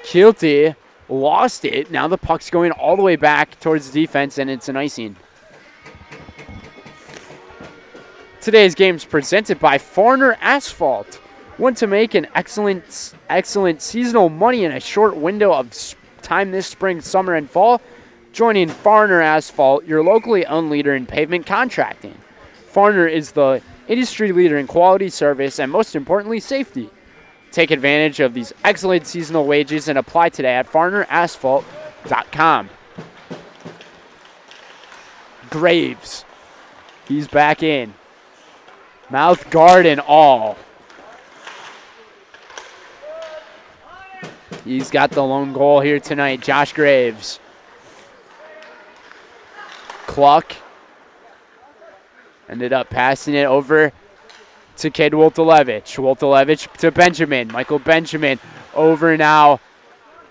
Keelty lost it. Now the puck's going all the way back towards the defense, and it's an icing. Today's game is presented by Foreigner Asphalt. Want to make an excellent seasonal money in a short window of time this spring, summer, and fall? Joining Foreigner Asphalt, your locally owned leader in pavement contracting. Foreigner is the industry leader in quality service and, most importantly, safety. Take advantage of these excellent seasonal wages and apply today at foreignerasphalt.com. Graves, he's back in. Mouth guard and all. He's got the lone goal here tonight, Josh Graves. Cluck ended up passing it over to Cade Woltolevich. Woltolevich to Benjamin. Michael Benjamin over now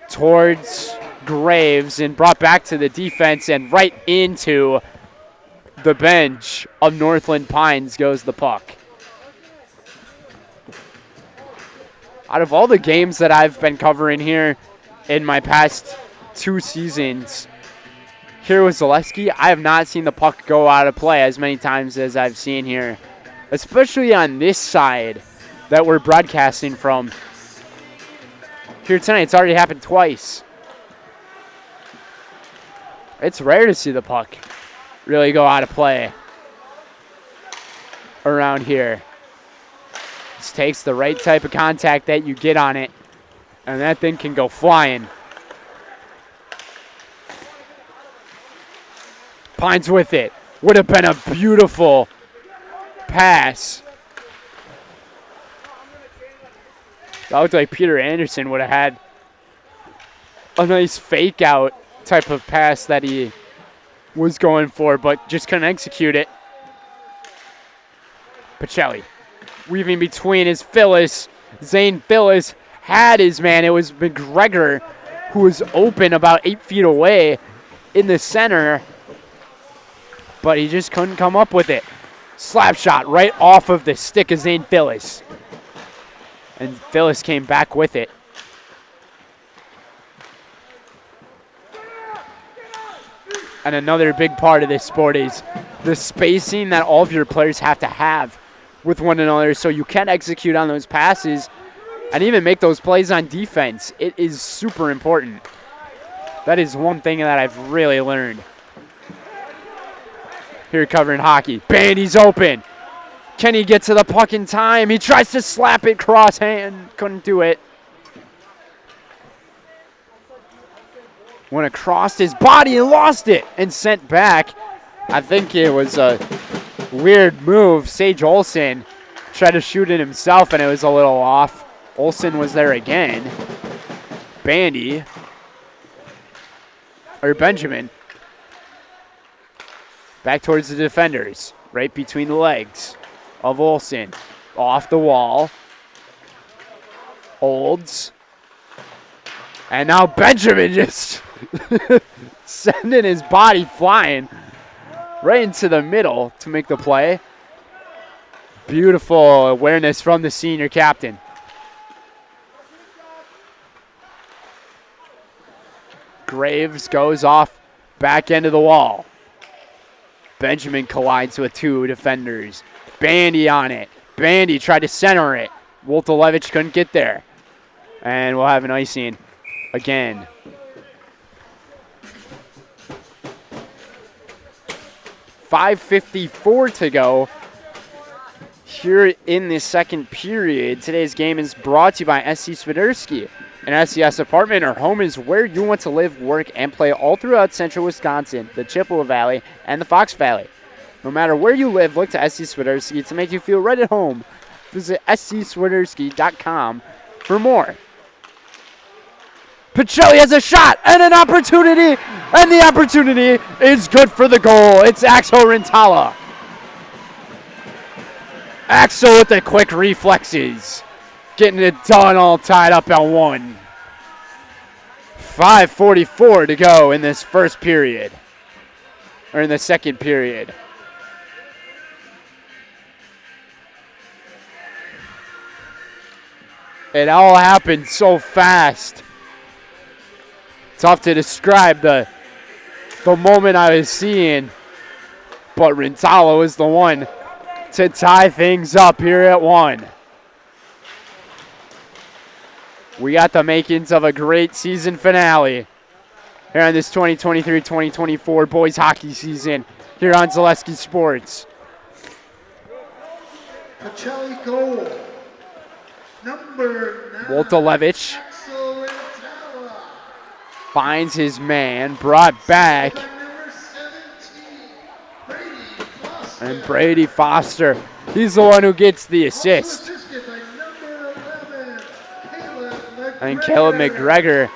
towards Graves and brought back to the defense, and right into the bench of Northland Pines goes the puck. Out of all the games that I've been covering here in my past 2 seasons here with Zaleski, I have not seen the puck go out of play as many times as I've seen here, especially on this side that we're broadcasting from. Here tonight, it's already happened twice. It's rare to see the puck really go out of play around here. This takes the right type of contact that you get on it, and that thing can go flying. Pines with it. Would have been a beautiful pass. That looked like Peter Anderson would have had a nice fake out type of pass that he was going for, but just couldn't execute it. Pacelli weaving between his Phyllis. Zane Phyllis had his man. It was McGregor who was open about 8 feet away in the center, but he just couldn't come up with it. Slap shot right off of the stick of Zane Phyllis. And Phyllis came back with it. And another big part of this sport is the spacing that all of your players have to have with one another so you can execute on those passes and even make those plays on defense. It is super important. That is one thing that I've really learned here covering hockey. Bandy's open. Can he get to the puck in time? He tries to slap it cross hand. Couldn't do it. went across his body and lost it and sent back. I think it was a weird move. Sage Olsen tried to shoot it himself, and it was a little off. Olsen was there again. Benjamin. Back towards the defenders. Right between the legs of Olsen. Off the wall. Olds. And now Benjamin just sending his body flying right into the middle to make the play. Beautiful awareness from the senior captain. Graves goes off back end of the wall. Benjamin collides with two defenders. Bandy on it. Bandy tried to center it. Woltolevich couldn't get there. And we'll have an icing again. .554 to go here in the second period. Today's game is brought to you by SC Swiderski. An SCS apartment or home is where you want to live, work, and play all throughout central Wisconsin, the Chippewa Valley, and the Fox Valley. No matter where you live, look to SC Swiderski to make you feel right at home. Visit scswiderski.com for more. Pacelli has a shot and an opportunity, and the opportunity is good for the goal. It's Axel Rintala. Axel with the quick reflexes. Getting it done, all tied up at 1. 5:44 to go in this first period. Or in the second period. It all happened so fast. Tough to describe the moment I was seeing. But Rintalo is the one to tie things up here at 1. We got the makings of a great season finale here on this 2023-2024 boys hockey season here on Zaleski Sports. Pacelli goal. Number 9. Woltolevich finds his man, brought back. And Brady Foster, he's the one who gets the assist. And Caleb McGregor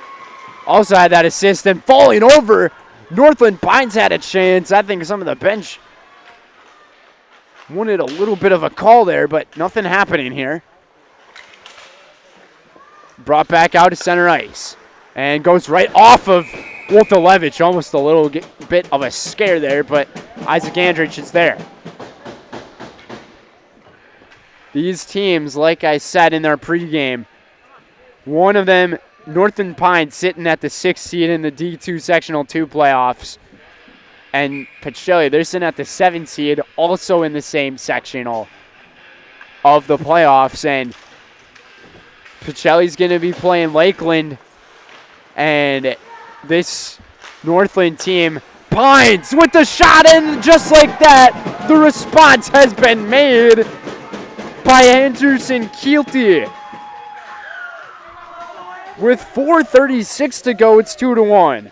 also had that assist and falling over. Northland Pines had a chance. I think some of the bench wanted a little bit of a call there, but nothing happening here. Brought back out to center ice. And goes right off of Woltolevich. Almost a little bit of a scare there, but Isaac Andrich is there. These teams, like I said in their pregame, one of them, Northland Pines, sitting at the 6th seed in the D2 Sectional 2 playoffs. And Pacelli, they're sitting at the 7th seed, also in the same sectional of the playoffs. And Pacelli's going to be playing Lakeland. And this Northland team, Pines with the shot, and just like that, the response has been made by Anderson Keelty. With 4:36 to go, it's 2-1.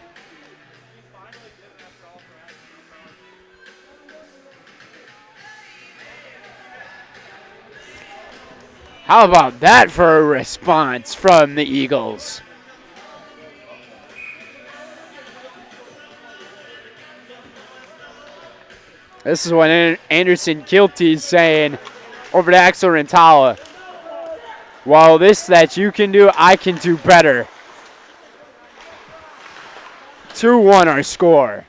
How about that for a response from the Eagles? This is what Anderson Keelty is saying over to Axel Rintala. Well, this that you can do, I can do better. 2-1 our score.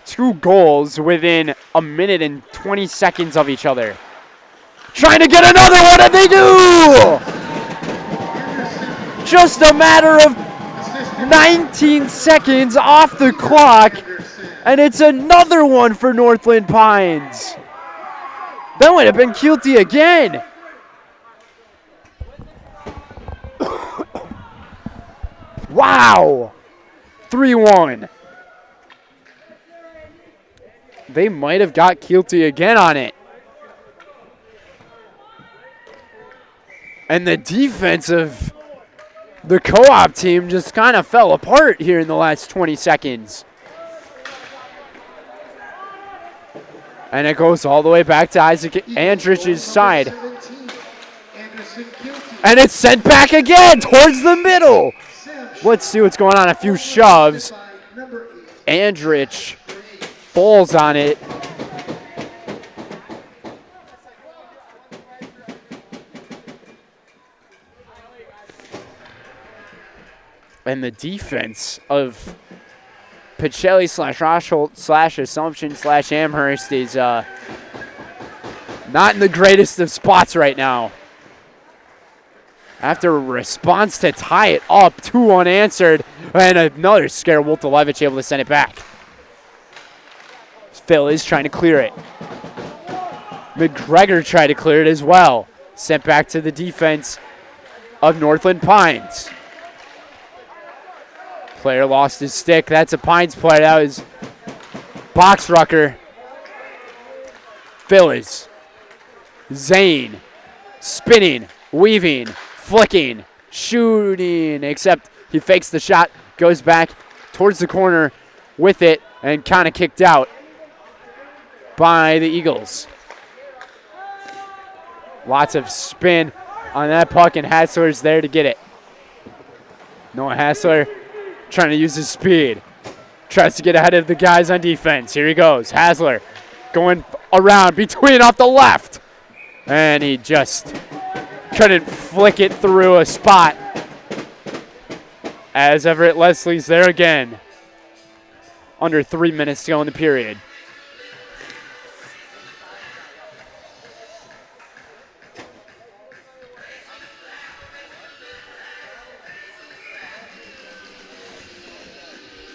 2 goals within a minute and 20 seconds of each other. Trying to get another one, and they do! Just a matter of 19 seconds off the clock, and it's another one for Northland Pines. That would have been Keelty again. Wow! 3-1. They might have got Keelty again on it. And the defensive the co-op team just kind of fell apart here in the last 20 seconds. And it goes all the way back to Isaac Andrich's side. And it's sent back again towards the middle. Let's see what's going on. A few shoves. Andrich falls on it. And the defense of Pacelli / Assumption / Amherst is not in the greatest of spots right now. After a response to tie it up, 2 unanswered, and another scare, Woltolevich able to send it back. Phil is trying to clear it. McGregor tried to clear it as well. Sent back to the defense of Northland Pines. Player lost his stick. That's a Pines player. That was Boxrucker. Phillies. Zane. Spinning. Weaving. Flicking. Shooting. Except he fakes the shot. Goes back towards the corner with it and kind of kicked out by the Eagles. Lots of spin on that puck, and Hassler's there to get it. Noah Hassler trying to use his speed. Tries to get ahead of the guys on defense. Here he goes. Hassler going around between off the left. And he just couldn't flick it through a spot. As Everett Leslie's there again. Under 3 minutes to go in the period.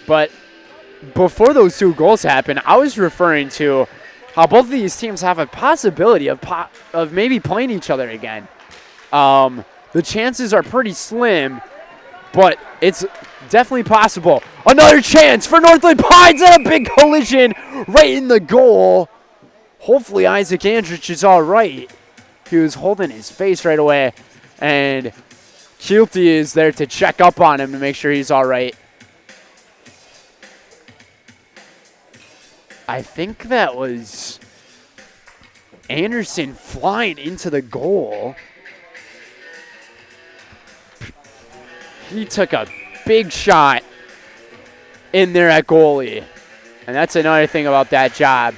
But before those 2 goals happened, I was referring to how both of these teams have a possibility of maybe playing each other again. The chances are pretty slim, but it's definitely possible. Another chance for Northland Pines and a big collision right in the goal. Hopefully Isaac Andrich is all right. He was holding his face right away, and Keelty is there to check up on him to make sure he's all right. I think that was Anderson flying into the goal. He took a big shot in there at goalie. And that's another thing about that job.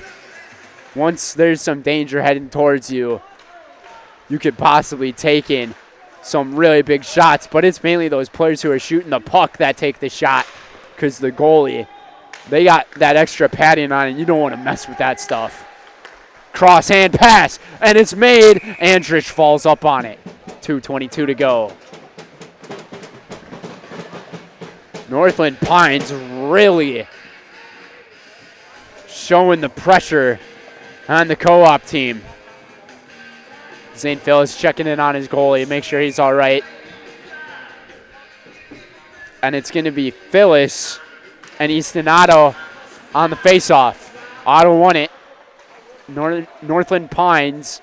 Once there's some danger heading towards you, you could possibly take in some really big shots. But it's mainly those players who are shooting the puck that take the shot, because the goalie, they got that extra padding on, and you don't want to mess with that stuff. Cross hand pass, and it's made. Andrich falls up on it. 2:22 to go. Northland Pines really showing the pressure on the co-op team. Zane Phillips checking in on his goalie, make sure he's all right. And it's going to be Phyllis and Easton Otto on the face-off. Otto won it. Northland Pines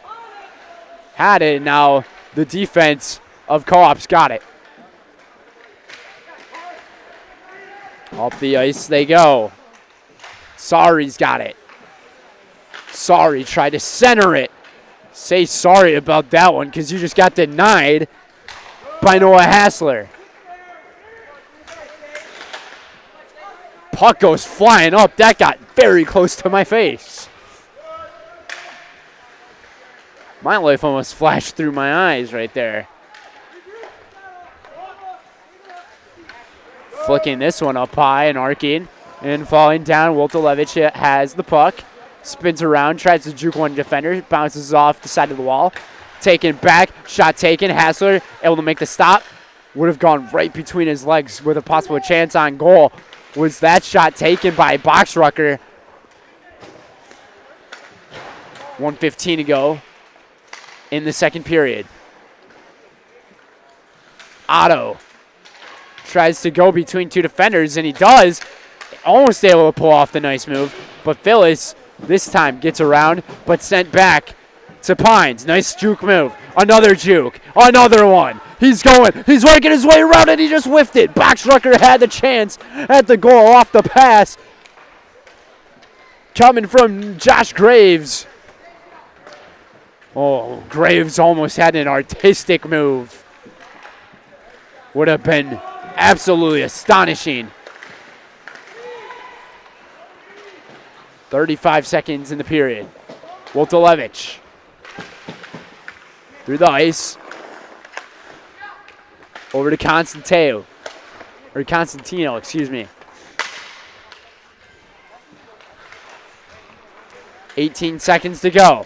had it, and now the defense of Co-op's got it. Off the ice they go. Sorry's got it. Sorry tried to center it. Say sorry about that one, because you just got denied by Noah Hassler. Puck goes flying up. That got very close to my face. My life almost flashed through my eyes right there. Flicking this one up high and arcing and falling down. Woltolevich has the puck. Spins around, tries to juke one defender. Bounces off the side of the wall. Taken back, shot taken. Hassler able to make the stop. Would have gone right between his legs with a possible chance on goal. Was that shot taken by Boxrucker. 1:15 to go in the second period. Otto tries to go between 2 defenders, and he does. Almost able to pull off the nice move. But Phyllis this time gets around, but sent back to Pines. Nice juke move. Another juke. Another one. He's going. He's working his way around and he just whiffed it. Boxrucker had the chance at the goal off the pass. Coming from Josh Graves. Oh, Graves almost had an artistic move. Would have been absolutely astonishing. 35 seconds in the period. Woltolevich through the ice. Over to Constantino, excuse me. 18 seconds to go.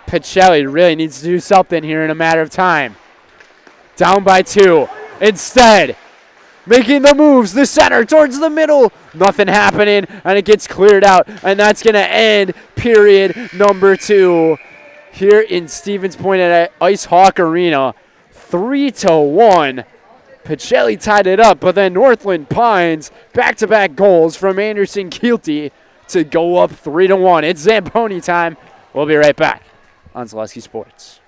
Pacelli really needs to do something here in a matter of time. Down by 2. Instead, making the moves, the center towards the middle. Nothing happening, and it gets cleared out. And that's going to end period number 2 here in Stevens Point at Ice Hawk Arena. 3-1. Pacelli tied it up, but then Northland Pines back-to-back goals from Anderson Kielty to go up 3-1. It's Zamboni time. We'll be right back on Zaleski Sports.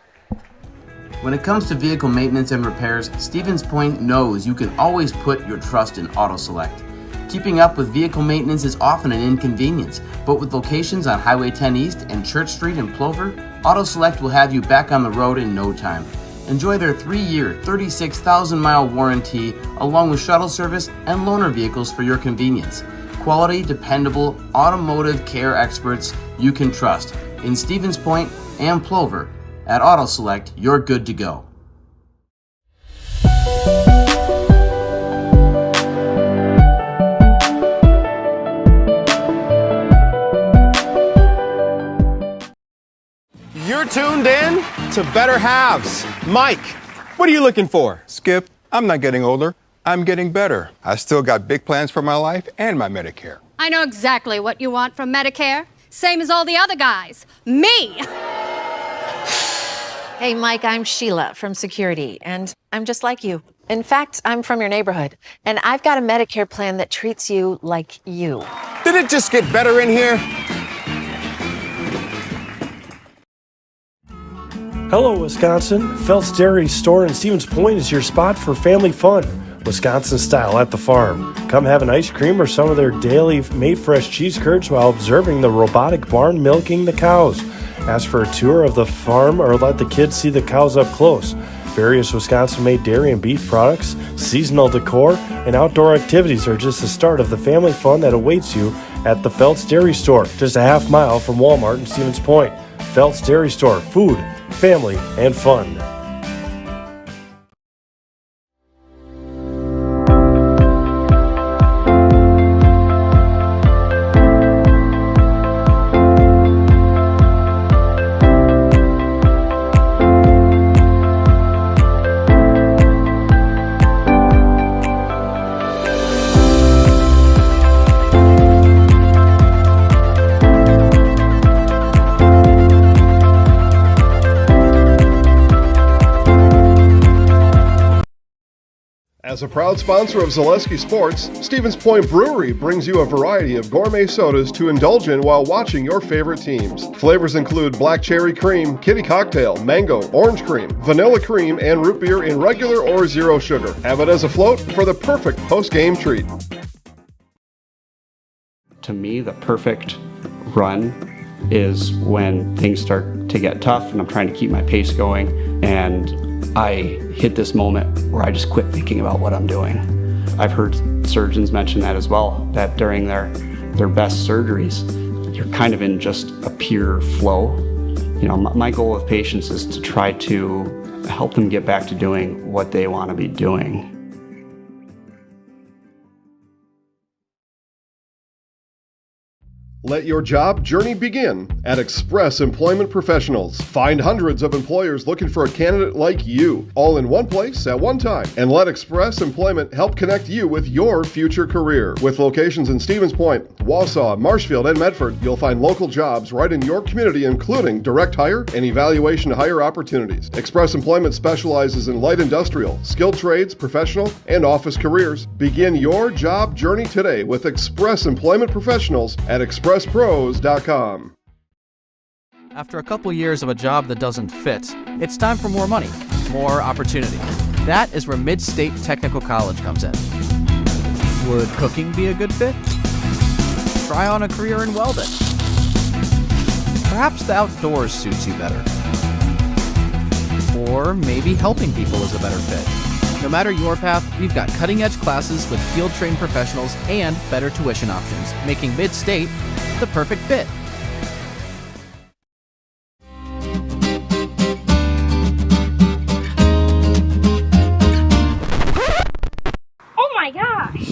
When it comes to vehicle maintenance and repairs, Stevens Point knows you can always put your trust in AutoSelect. Keeping up with vehicle maintenance is often an inconvenience, but with locations on Highway 10 East and Church Street in Plover, AutoSelect will have you back on the road in no time. Enjoy their 3-year, 36,000-mile warranty, along with shuttle service and loaner vehicles for your convenience. Quality, dependable, automotive care experts you can trust. In Stevens Point and Plover, at AutoSelect, you're good to go. You're tuned in to Better Halves. Mike, what are you looking for? Skip, I'm not getting older. I'm getting better. I still got big plans for my life and my Medicare. I know exactly what you want from Medicare. Same as all the other guys. Me! Hey, Mike, I'm Sheila from Security, and I'm just like you. In fact, I'm from your neighborhood, and I've got a Medicare plan that treats you like you. Did it just get better in here? Hello, Wisconsin. Phelps Dairy Store in Stevens Point is your spot for family fun. Wisconsin style at the farm. Come have an ice cream or some of their daily made fresh cheese curds while observing the robotic barn milking the cows. Ask for a tour of the farm or let the kids see the cows up close. Various Wisconsin-made dairy and beef products, seasonal decor, and outdoor activities are just the start of the family fun that awaits you at the Phelps Dairy Store, just a half mile from Walmart in Stevens Point. Phelps Dairy Store, food, family, and fun. As a proud sponsor of Zaleski Sports, Stevens Point Brewery brings you a variety of gourmet sodas to indulge in while watching your favorite teams. Flavors include black cherry cream, kitty cocktail, mango, orange cream, vanilla cream, and root beer in regular or zero sugar. Have it as a float for the perfect post-game treat. To me, the perfect run is when things start to get tough and I'm trying to keep my pace going and I hit this moment where I just quit thinking about what I'm doing. I've heard surgeons mention that as well, that during their best surgeries, you're kind of in just a pure flow. You know, my goal with patients is to try to help them get back to doing what they want to be doing. Let your job journey begin at Express Employment Professionals. Find hundreds of employers looking for a candidate like you, all in one place at one time. And let Express Employment help connect you with your future career. With locations in Stevens Point, Wausau, Marshfield, and Medford, you'll find local jobs right in your community, including direct hire and evaluation to hire opportunities. Express Employment specializes in light industrial, skilled trades, professional, and office careers. Begin your job journey today with Express Employment Professionals at expresspros.com. After a couple years of a job that doesn't fit, it's time for more money, more opportunity. That is where Mid-State Technical College comes in. Would cooking be a good fit? Try on a career in welding. Perhaps the outdoors suits you better. Or maybe helping people is a better fit. No matter your path, we've got cutting-edge classes with field-trained professionals and better tuition options, making Mid-State the perfect fit.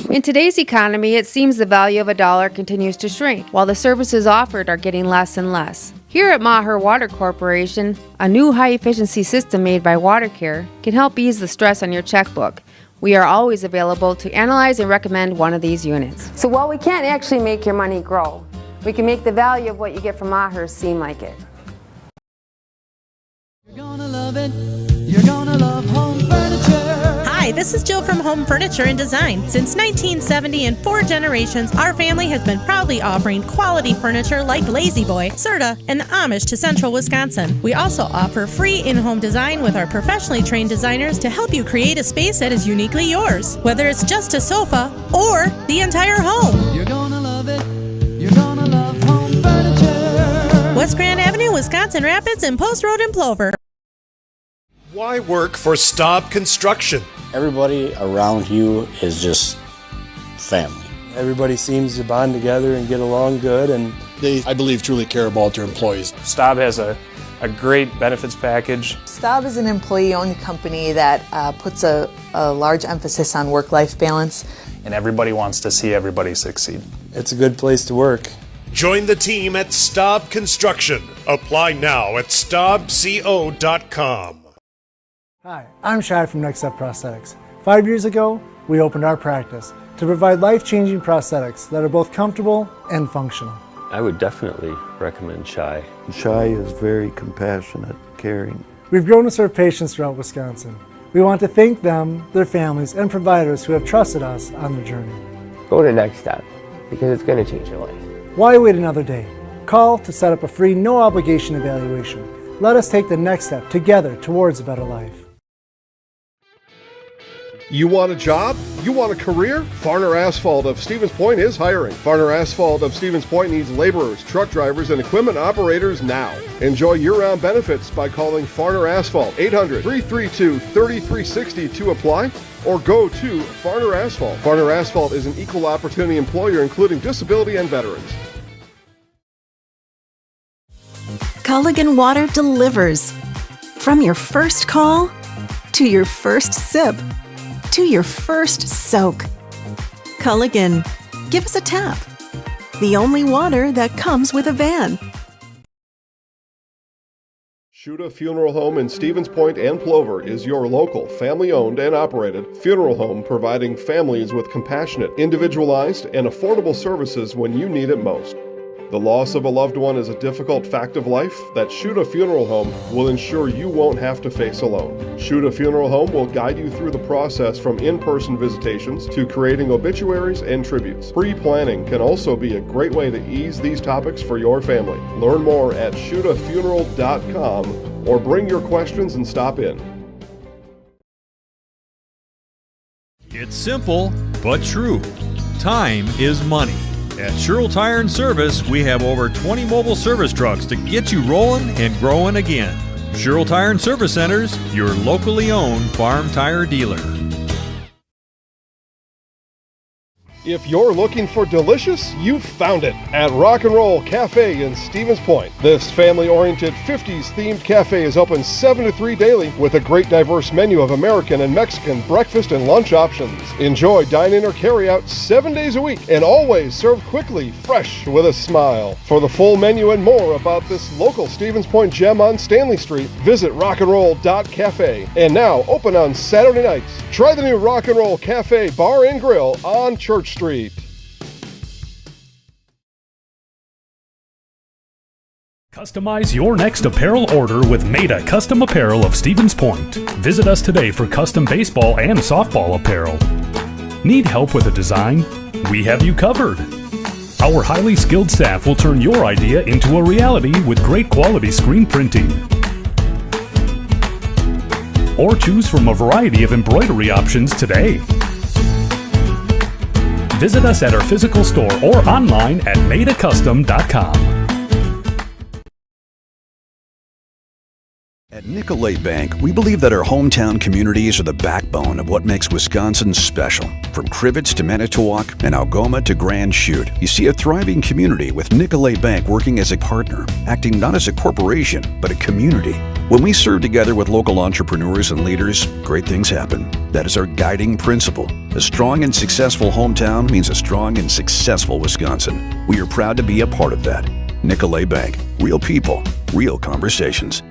In today's economy, it seems the value of a dollar continues to shrink, while the services offered are getting less and less. Here at Maher Water Corporation, a new high-efficiency system made by WaterCare can help ease the stress on your checkbook. We are always available to analyze and recommend one of these units. So while we can't actually make your money grow, we can make the value of what you get from Maher seem like it. You're gonna love it. You're gonna love home furniture. Hi, this is Jill from Home Furniture and Design. Since 1970 and 4 generations, our family has been proudly offering quality furniture like Lazy Boy, Serta, and Amish to Central Wisconsin. We also offer free in-home design with our professionally trained designers to help you create a space that is uniquely yours, whether it's just a sofa or the entire home. You're gonna love it. You're gonna love home furniture. West Grand Avenue, Wisconsin Rapids, and Post Road in Plover. Why work for Staub Construction? Everybody around you is just family. Everybody seems to bond together and get along good, and they, I believe, truly care about their employees. Staub has a great benefits package. Staub is an employee-owned company that puts a large emphasis on work-life balance. And everybody wants to see everybody succeed. It's a good place to work. Join the team at Staub Construction. Apply now at staubco.com. Hi, I'm Shai from Next Step Prosthetics. 5 years ago, we opened our practice to provide life-changing prosthetics that are both comfortable and functional. I would definitely recommend Shai. Shai is very compassionate, caring. We've grown to serve patients throughout Wisconsin. We want to thank them, their families, and providers who have trusted us on their journey. Go to Next Step, because it's going to change your life. Why wait another day? Call to set up a free, no-obligation evaluation. Let us take the next step together towards a better life. You want a job? You want a career? Farner Asphalt of Stevens Point is hiring. Farner Asphalt of Stevens Point needs laborers, truck drivers, and equipment operators now. Enjoy year-round benefits by calling Farner Asphalt 800-332-3360 to apply, or go to Farner Asphalt. Farner Asphalt is an equal opportunity employer including disability and veterans. Culligan Water delivers. From your first call to your first sip to your first soak. Culligan, give us a tap. The only water that comes with a van. Shuda Funeral Home in Stevens Point and Plover is your local, family-owned and operated funeral home providing families with compassionate, individualized, and affordable services when you need it most. The loss of a loved one is a difficult fact of life that Shuda Funeral Home will ensure you won't have to face alone. Shuda Funeral Home will guide you through the process from in-person visitations to creating obituaries and tributes. Pre-planning can also be a great way to ease these topics for your family. Learn more at shudafuneral.com or bring your questions and stop in. It's simple, but true. Time is money. At Sherrill Tire and Service, we have over 20 mobile service trucks to get you rolling and growing again. Sherrill Tire and Service Centers, your locally owned farm tire dealer. If you're looking for delicious, you've found it at Rock and Roll Cafe in Stevens Point. This family-oriented 50s themed cafe is open 7 to 3 daily with a great diverse menu of American and Mexican breakfast and lunch options. Enjoy dine-in or carry-out 7 days a week and always served quickly, fresh, with a smile. For the full menu and more about this local Stevens Point gem on Stanley Street, visit rockandroll.cafe. And now open on Saturday nights. Try the new Rock and Roll Cafe Bar and Grill on Church Street. Customize your next apparel order with Maida Custom Apparel of Stevens Point. Visit us today for custom baseball and softball apparel. Need help with a design? We have you covered. Our highly skilled staff will turn your idea into a reality with great quality screen printing. Or choose from a variety of embroidery options today. Visit us at our physical store or online at madeacustom.com. At Nicolay Bank, we believe that our hometown communities are the backbone of what makes Wisconsin special. From Crivets to Manitowoc and Algoma to Grand Chute, you see a thriving community with Nicolay Bank working as a partner, acting not as a corporation, but a community. When we serve together with local entrepreneurs and leaders, great things happen. That is our guiding principle. A strong and successful hometown means a strong and successful Wisconsin. We are proud to be a part of that. Nicolay Bank. Real people, real conversations.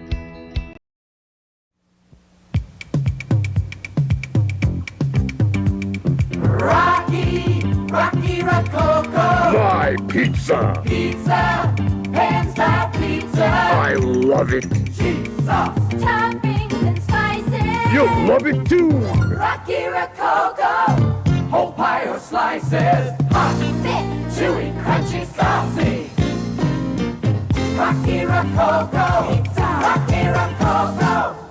Rocky Rococo. My pizza. Pizza. Hands down pizza. I love it. Cheese sauce. Toppings and slices. You'll love it too. Rocky Rococo. Whole pie or slices. Hot, thick, chewy, crunchy, saucy. Rocky Rococo. Pizza. Rocky Rococo.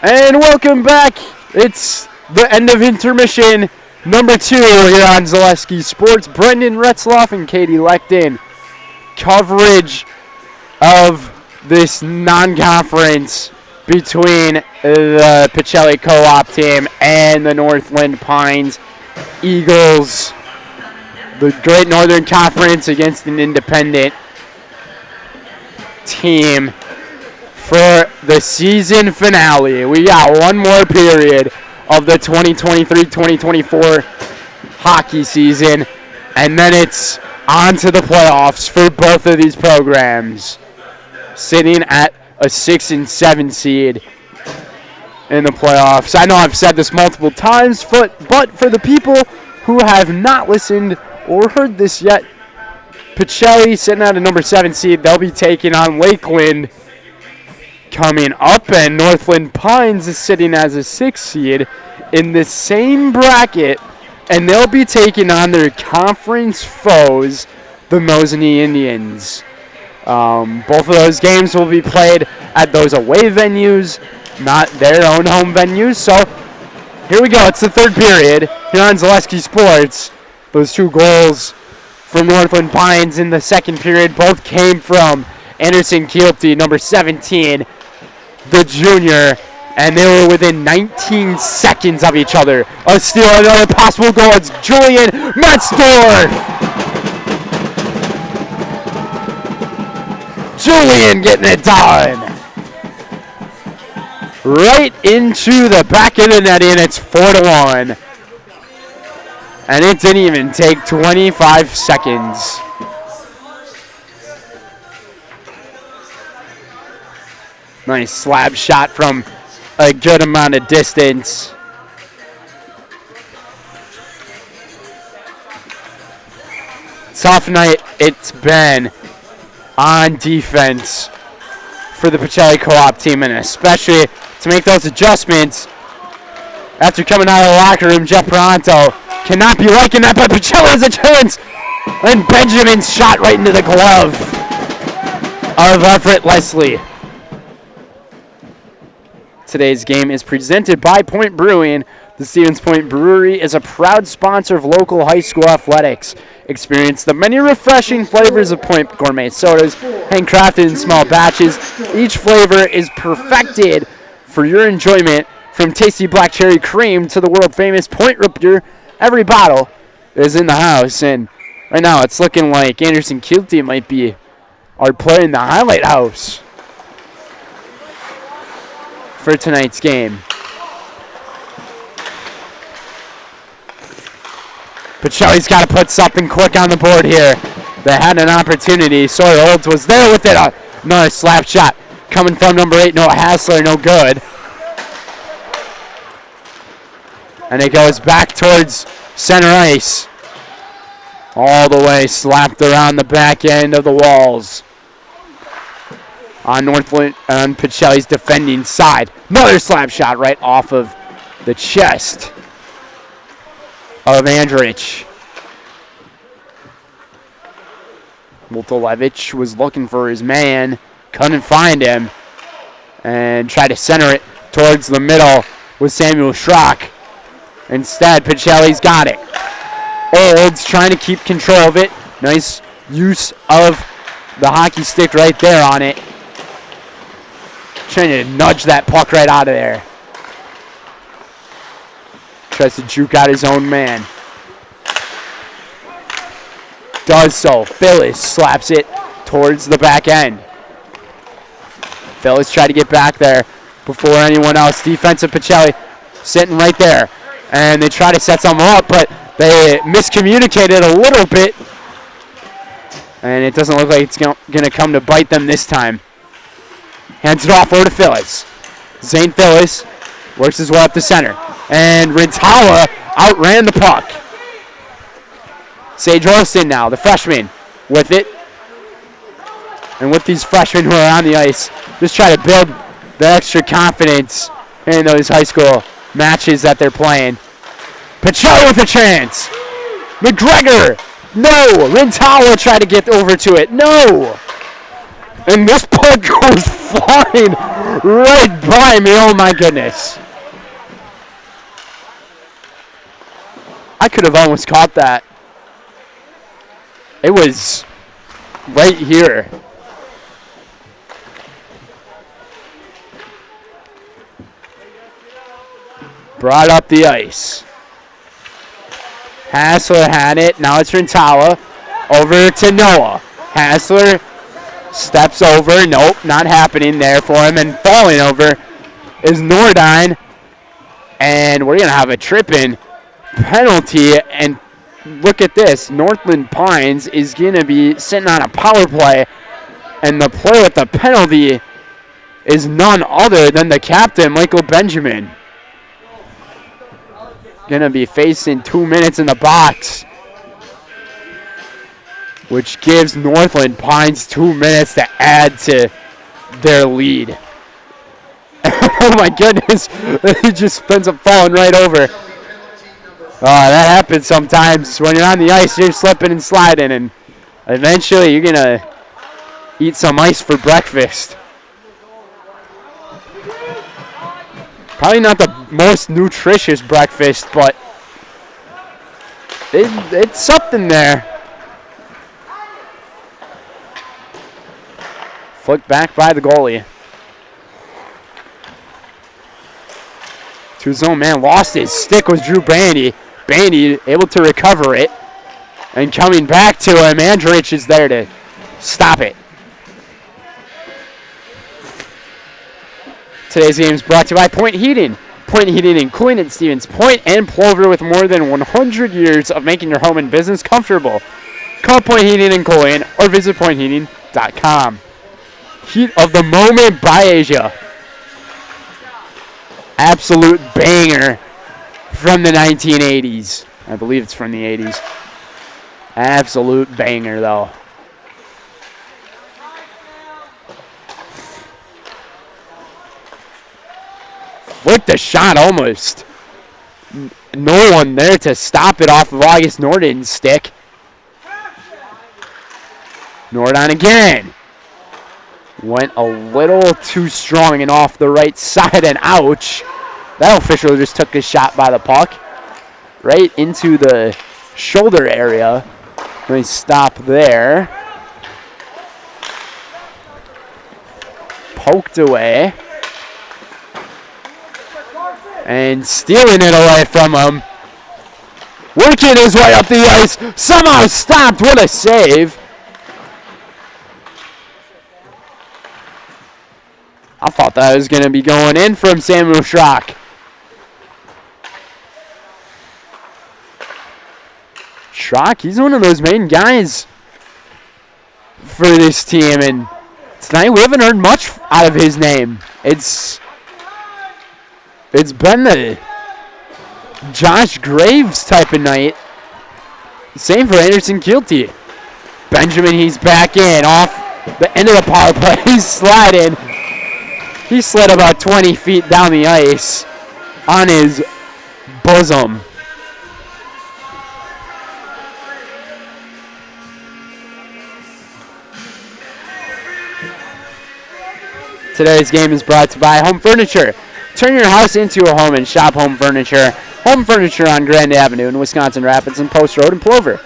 And welcome back. It's the end of intermission number 2 here on Zaleski Sports. Brendan Retzloff and Katie Leckton. Coverage of this non-conference between the Pacelli Co-op team and the Northland Pines Eagles. The Great Northern Conference against an independent team. For the season finale, we got one more period of the 2023-2024 hockey season, and then it's on to the playoffs for both of these programs, sitting at a 6 and 7 seed in the playoffs. I know I've said this multiple times, but for the people who have not listened or heard this yet, Pacelli sitting at a number 7 seed. They'll be taking on Lakeland coming up, and Northland Pines is sitting as a 6 seed in the same bracket, and they'll be taking on their conference foes, the Mosinee Indians. Both of those games will be played at those away venues, not their own home venues, so Here we go. It's the third period here on Zaleski Sports. Those 2 goals from Northland Pines in the second period both came from Anderson Keelty, number 17, the junior, and they were within 19 seconds of each other. A steal, another possible goal. It's Julian Metzdorf. Julian getting it done. Right into the back of the net, and it's 4-1. And it didn't even take 25 seconds. Nice slab shot from a good amount of distance. Tough night it's been on defense for the Pacelli Co-op team, and especially to make those adjustments after coming out of the locker room. Jeff Pronto cannot be liking that, but Pacelli has a chance. And Benjamin's shot right into the glove of Everett Leslie. Today's game is presented by Point Brewing. The Stevens Point Brewery is a proud sponsor of local high school athletics. Experience the many refreshing flavors of Point gourmet sodas, handcrafted in small batches. Each flavor is perfected for your enjoyment, from tasty black cherry cream to the world-famous Point root beer. Every bottle is in the house, and right now it's looking like Anderson Keelty might be our player in the highlight house for tonight's game. Pacelli's got to put something quick on the board here. They had an opportunity. Sawyer Olds was there with it. Another slap shot coming from number 8, Noah Hassler, no good. And it goes back towards center ice. All the way slapped around the back end of the walls. On Northland, on Pacelli's defending side. Another slap shot right off of the chest of Andrich. Multolevich was looking for his man, couldn't find him, and tried to center it towards the middle with Samuel Schrock. Instead, Pacelli's got it. Olds trying to keep control of it. Nice use of the hockey stick right there on it. Trying to nudge that puck right out of there. Tries to juke out his own man. Does so. Phyllis slaps it towards the back end. Phyllis tried to get back there before anyone else. Defensive Pacelli sitting right there. And they try to set something up, but they miscommunicated a little bit. And it doesn't look like it's going to come to bite them this time. Hands it off over to Phyllis. Zane Phyllis works his way up the center. And Rintala outran the puck. Sage Olsen now, the freshman, with it. And with these freshmen who are on the ice, just try to build the extra confidence in those high school matches that they're playing. Pacelli with a chance. McGregor. No. Rintala tried to get over to it. No. And this puck goes flying right by me. Oh, my goodness. I could have almost caught that. It was right here. Brought up the ice. Hassler had it. Now it's Rintala. Over to Noah. Hassler steps over. Nope, not happening there for him. And falling over is Nordine. And we're going to have a tripping penalty. And look at this. Northland Pines is going to be sitting on a power play. And the player with the penalty is none other than the captain, Michael Benjamin. Going to be facing 2 minutes in the box, which gives Northland Pines 2 minutes to add to their lead. Oh my goodness, he just ends up falling right over. That happens sometimes. When you're on the ice, you're slipping and sliding, and eventually you're going to eat some ice for breakfast. Probably not the most nutritious breakfast, but it's something there. Flicked back by the goalie. To his own man, lost his stick was Drew Bandy. Bandy able to recover it. And coming back to him, Andrich is there to stop it. Today's game is brought to you by Point Heating. Point Heating and Cooling at Stevens Point and Plover, with more than 100 years of making your home and business comfortable. Call Point Heating and Cooling or visit pointheating.com. Heat of the moment by Asia. Absolute banger from the 1980s. I believe it's from the 80s. Absolute banger, though. Flicked the shot almost. No one there to stop it off of August Nordon's stick. Nordon again. Went a little too strong and off the right side, and ouch. That official just took a shot by the puck right into the shoulder area. Nice stop there. Poked away. And stealing it away from him. Working his way up the ice. Somehow stopped. What a save. I thought that was going to be going in from Samuel Schrock. Schrock, he's one of those main guys for this team. And tonight we haven't heard much out of his name. It's been the Josh Graves type of night. Same for Anderson Kilty. Benjamin, he's back in off the end of the power play. He's sliding. He slid about 20 feet down the ice on his bosom. Today's game is brought to you by Home Furniture. Turn your house into a home and shop Home Furniture. Home Furniture on Grand Avenue in Wisconsin Rapids and Post Road in Plover.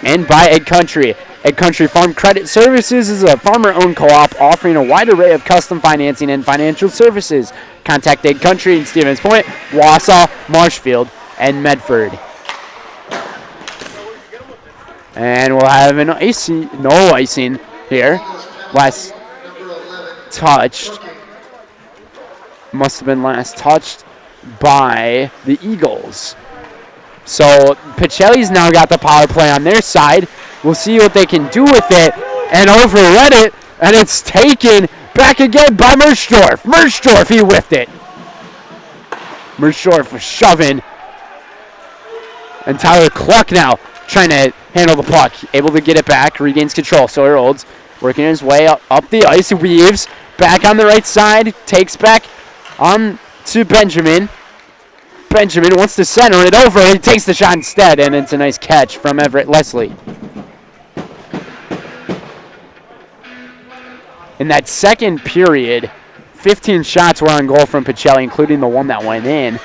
And by Egg Country. Egg Country Farm Credit Services is a farmer-owned co-op offering a wide array of custom financing and financial services. Contact Egg Country in Stevens Point, Wausau, Marshfield, and Medford. And we'll have no icing here. Last touched. Must have been last touched by the Eagles. So Pacelli's now got the power play on their side. We'll see what they can do with it. And overread it. And it's taken back again by Merschdorf. Merschdorf, he whiffed it. Merschdorf was shoving. And Tyler Cluck now trying to handle the puck. Able to get it back. Regains control. Sawyer Olds working his way up the ice. Weaves back on the right side. Takes back on to Benjamin. Benjamin wants to center it over. He takes the shot instead. And it's a nice catch from Everett Leslie. In that second period, 15 shots were on goal from Pacelli, including the one that went in.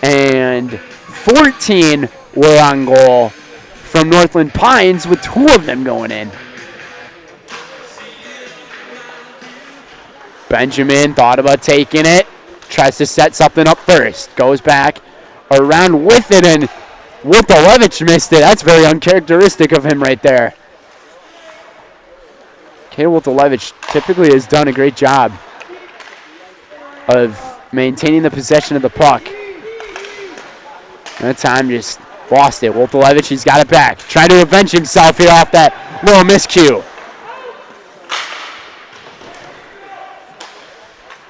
And 14 were on goal from Northland Pines, with 2 of them going in. Benjamin thought about taking it. Tries to set something up first. Goes back around with it, and Woltolevich missed it. That's very uncharacteristic of him right there. Woltolevich typically has done a great job of maintaining the possession of the puck. That time just lost it. Woltolevich, he's got it back. Trying to avenge himself here off that little miscue.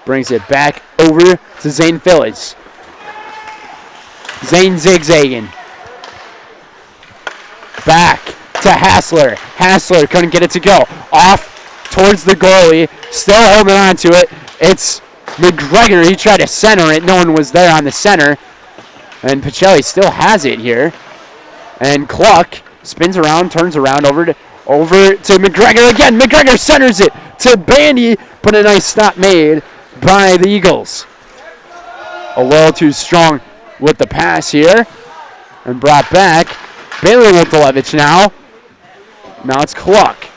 Brings it back over to Zane Phillips. Zane zigzagging. Back to Hassler. Hassler couldn't get it to go. Off towards the goalie. Still holding on to it. It's McGregor. He tried to center it. No one was there on the center. And Pacelli still has it here. And Cluck spins around, turns around over to McGregor again. McGregor centers it to Bandy, but a nice stop made by the Eagles. a little too strong with the pass here. And brought back. Bailey Woltolevich now. Now it's Cluck.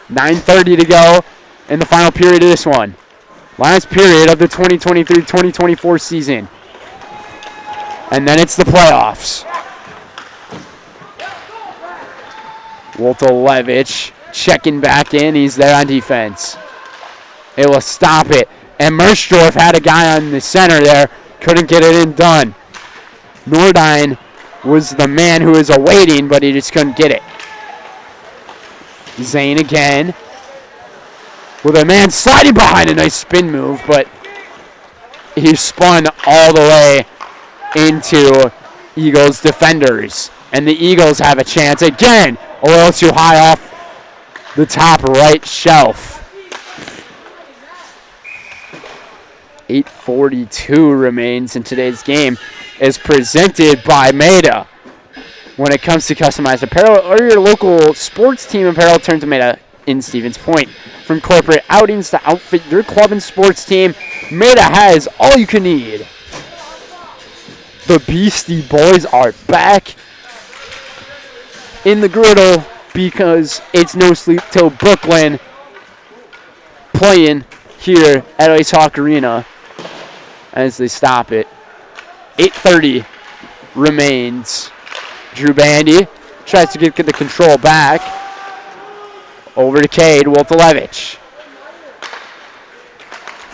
9:30 to go in the final period of this one. Last period of the 2023-2024 season. And then it's the playoffs. Woltolevich checking back in. He's there on defense. It will stop it. And Mershdorf had a guy on the center there. Couldn't get it in done. Nordine was the man who was awaiting, but he just couldn't get it. Zane again. With a man sliding behind, a nice spin move, but he spun all the way into Eagles defenders. And the Eagles have a chance again. A little too high off the top right shelf. 8:42 remains in today's game. Is presented by Maida. When it comes to customized apparel or your local sports team apparel, turn to Maida in Stevens Point. From corporate outings to outfit your club and sports team, Maida has all you can need. The Beastie Boys are back in the griddle because it's no sleep till Brooklyn playing here at Ice Hawk Arena as they stop it. 8:30 remains. Drew Bandy tries to get the control back. Over to Cade Woltolevich.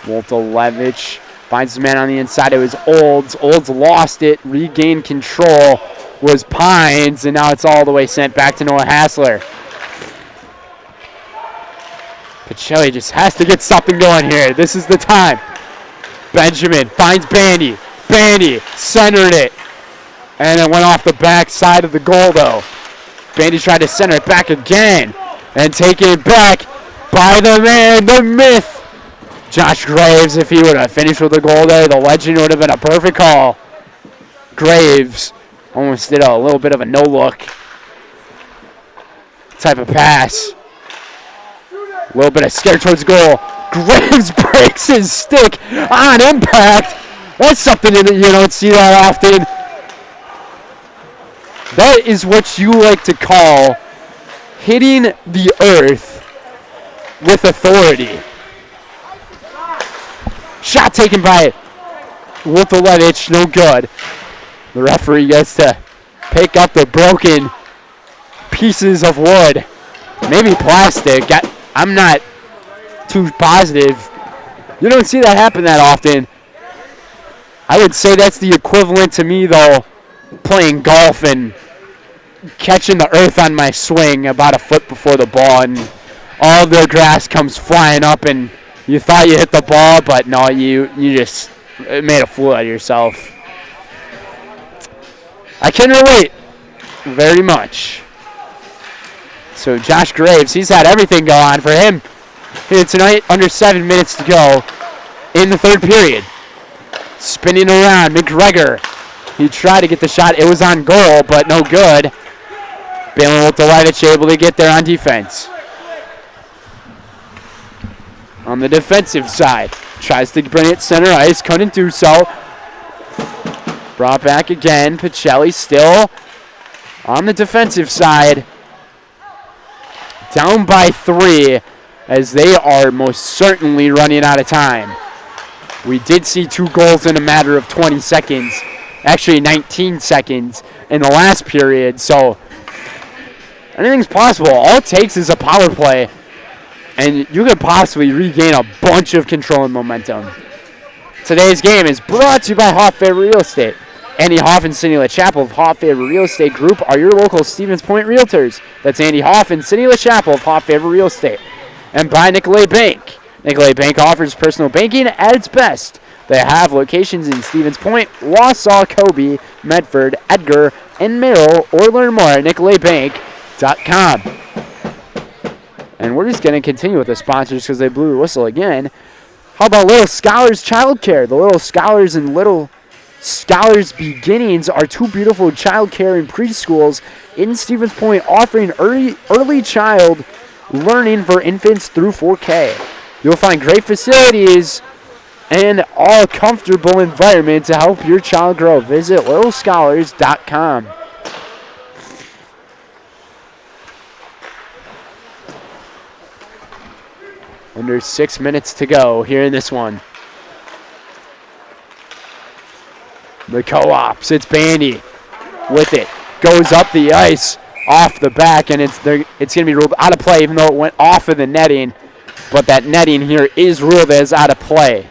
Woltolevich finds his man on the inside. It was Olds. Olds lost it. Regained control was Pines, and now it's all the way sent back to Noah Hassler. Pacelli just has to get something going here. This is the time. Benjamin finds Bandy. Bandy centered it. And it went off the back side of the goal, though. Bandy tried to center it back again. And taken it back by the man, the myth. Josh Graves, if he would have finished with a goal there, the legend would have been a perfect call. Graves almost did a little bit of a no-look type of pass. A little bit of scare towards goal. Graves breaks his stick on impact. That's something that you don't see that often. That is what you like to call hitting the earth with authority. Shot taken by Woltolevich, no good. The referee gets to pick up the broken pieces of wood. Maybe plastic. I'm not too positive. You don't see that happen that often. I would say that's the equivalent to me, though, playing golf and catching the earth on my swing about a foot before the ball, and all the grass comes flying up, and you thought you hit the ball, but no, you just made a fool out of yourself. I can relate very much. So Josh Graves, he's had everything go on for him here tonight. Under 7 minutes to go in the third period. Spinning around, McGregor. He tried to get the shot. It was on goal, but no good. Balin Woltolevich able to get there on defense. On the defensive side, tries to bring it center ice, couldn't do so. Brought back again. Pacelli still on the defensive side. Down by 3 as they are most certainly running out of time. We did see 2 goals in a matter of 20 seconds. Actually 19 seconds in the last period, so anything's possible. All it takes is a power play, and you could possibly regain a bunch of control and momentum. Today's game is brought to you by Hoff Favor Real Estate. Andy Hoff and Cindy LaChapel of Hoff Favor Real Estate Group are your local Stevens Point realtors. That's Andy Hoff and Cindy LaChapel of Hoff Favor Real Estate. And by Nicolay Bank. Nicolay Bank offers personal banking at its best. They have locations in Stevens Point, Wausau, Kobe, Medford, Edgar, and Merrill, or learn more at nicolaybank.com. And we're just going to continue with the sponsors because they blew the whistle again. How about Little Scholars Childcare? The Little Scholars and Little Scholars Beginnings are 2 beautiful childcare and preschools in Stevens Point offering early child learning for infants through 4K. You'll find great facilities and all comfortable environment to help your child grow. Visit littlescholars.com. Under 6 minutes to go here in this one. The co-ops, it's Bandy with it. Goes up the ice, off the back, and it's going to be ruled out of play even though it went off of the netting. But that netting here is ruled as out of play.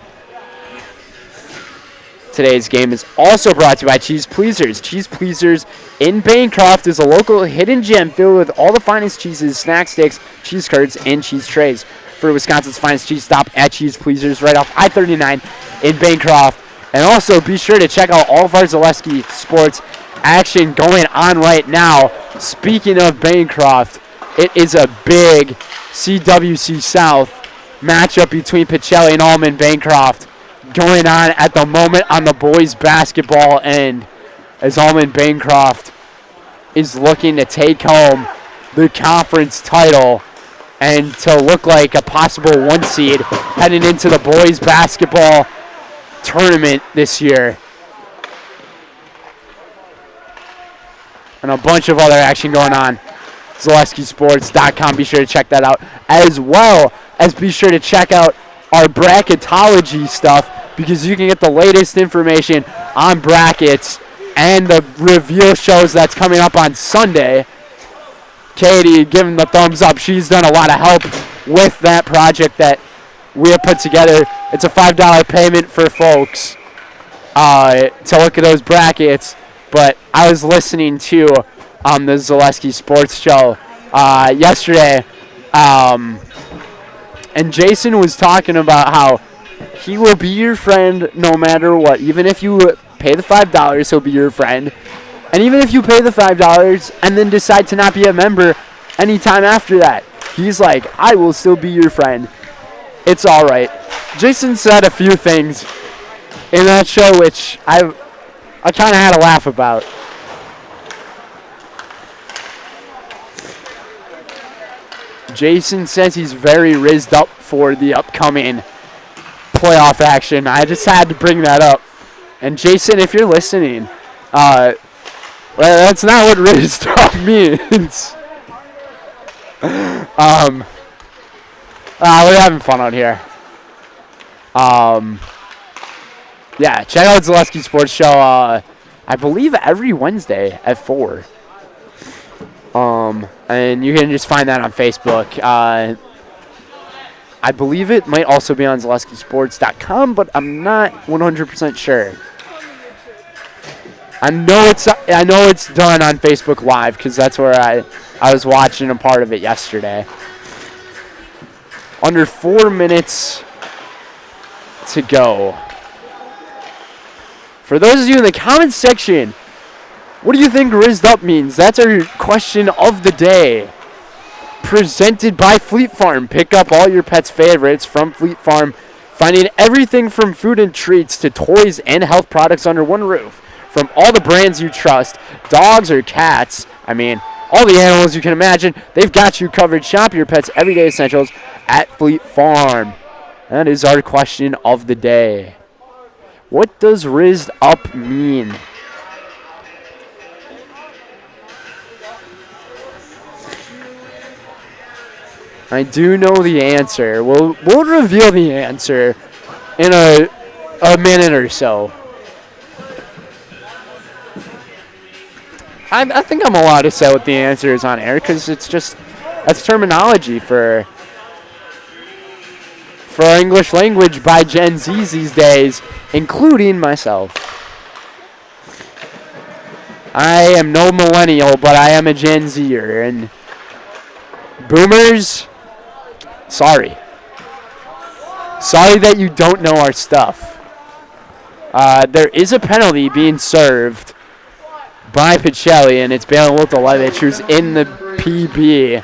Today's game is also brought to you by Cheese Pleasers. Cheese Pleasers in Bancroft is a local hidden gem filled with all the finest cheeses, snack sticks, cheese curds, and cheese trays. For Wisconsin's finest cheese, stop at Cheese Pleasers right off I-39 in Bancroft. And also be sure to check out all of our Zaleski sports action going on right now. Speaking of Bancroft, it is a big CWC South matchup between Pacelli and Allman Bancroft going on at the moment on the boys basketball end, as Allman Bancroft is looking to take home the conference title and to look like a possible 1 seed heading into the boys basketball tournament this year. And a bunch of other action going on. ZaleskiSports.com. Be sure to check that out, as well as be sure to check out our bracketology stuff, because you can get the latest information on brackets and the reveal shows that's coming up on Sunday. Katie giving the thumbs up. She's done a lot of help with that project that we have put together. It's a $5 payment for folks to look at those brackets. But I was listening to the Zaleski Sports Show yesterday, and Jason was talking about how he will be your friend no matter what. Even if you pay the $5, he'll be your friend. And even if you pay the $5 and then decide to not be a member anytime after that, he's like, I will still be your friend. It's all right. Jason said a few things in that show which I kind of had a laugh about. Jason says he's very rizzed up for the upcoming playoff action. I just had to bring that up. And Jason, if you're listening, well, that's not what rizzed up means. We're having fun out here. Yeah, check out Zaleski Sports Show, I believe every Wednesday at 4. And you can just find that on Facebook. I believe it might also be on ZaleskiSports.com, but I'm not 100% sure. I know it's done on Facebook Live, because that's where I was watching a part of it yesterday. Under 4 minutes to go. For those of you in the comments section, what do you think rizzed up means? That's our question of the day. Presented by Fleet Farm. Pick up all your pets' favorites from Fleet Farm, finding everything from food and treats to toys and health products under one roof. From all the brands you trust, dogs or cats, I mean, all the animals you can imagine, they've got you covered. Shop your pets' everyday essentials at Fleet Farm. That is our question of the day. What does rizzed up mean? I do know the answer. We'll reveal the answer in a minute or so. I think I'm allowed to say what the answer is on air, because that's terminology for English language by Gen Zs these days, including myself. I am no millennial, but I am a Gen Zer, and boomers, sorry. Sorry that you don't know our stuff. There is a penalty being served by Pacelli, and it's Balin Woltolevich, who's in the PB.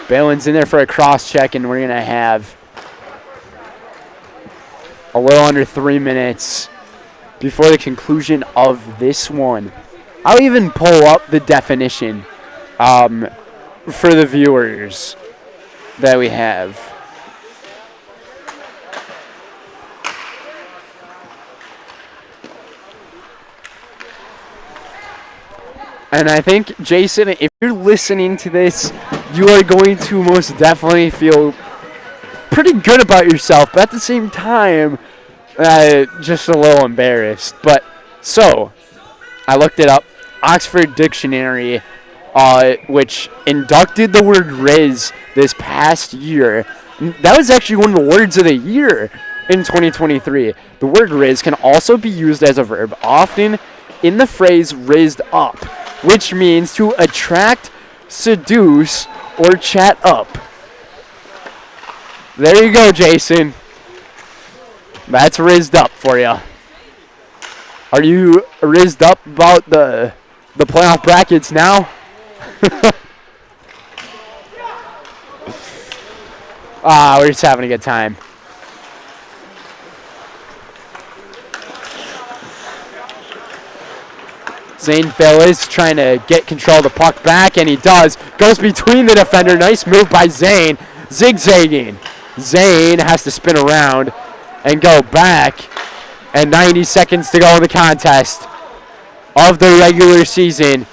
Balin's in there for a cross check, and we're going to have a little under 3 minutes before the conclusion of this one. I'll even pull up the definition for the viewers that we have. And I think, Jason, if you're listening to this, you are going to most definitely feel pretty good about yourself, but at the same time, just a little embarrassed. But so, I looked it up. Oxford Dictionary, which inducted the word Riz this past year. That was actually one of the words of the year in 2023. The word Riz can also be used as a verb, often in the phrase rizzed up, which means to attract, seduce, or chat up. There you go, Jason. That's rizzed up for you. Are you rizzed up about the playoff brackets now? We're just having a good time. Zane Phil is trying to get control of the puck back, and he does. Goes between the defender. Nice move by Zane. Zigzagging. Zane has to spin around and go back. And 90 seconds to go in the contest of the regular season.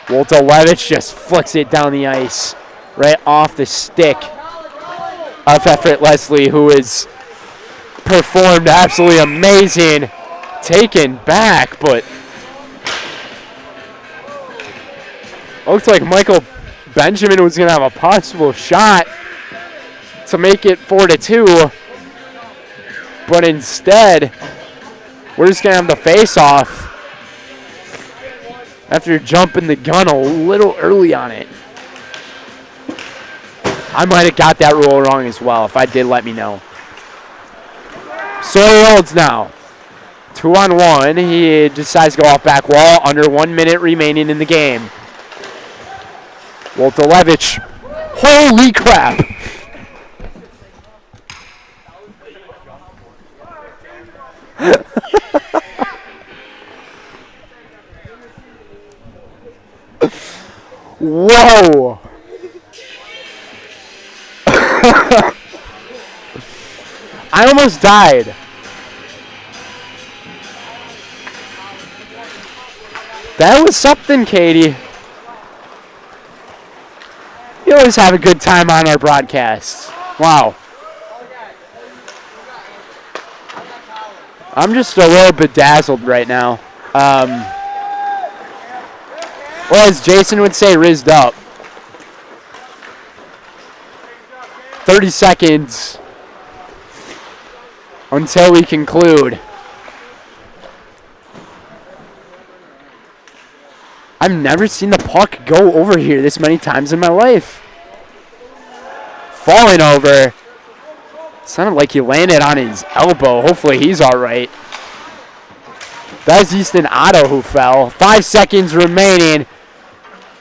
Woltowevich just flicks it down the ice right off the stick of Everett Leslie, who is performed absolutely amazing. Taken back, but looks like Michael Benjamin was going to have a possible shot to make it 4-2. But instead, we're just going to have the face-off after jumping the gun a little early on it. I might have got that rule wrong as well. If I did, let me know. Sawyer Olds now. 2-on-1. He decides to go off back wall. Under 1 minute remaining in the game. Woltowevich. Holy crap! Whoa! I almost died. That was something, Katie. You always have a good time on our broadcasts. Wow. I'm just a little bedazzled right now. Or as Jason would say, rizzed up. 30 seconds until we conclude. I've never seen the puck go over here this many times in my life. Falling over. Sounded like he landed on his elbow. Hopefully he's all right. That's Easton Otto who fell. 5 seconds remaining.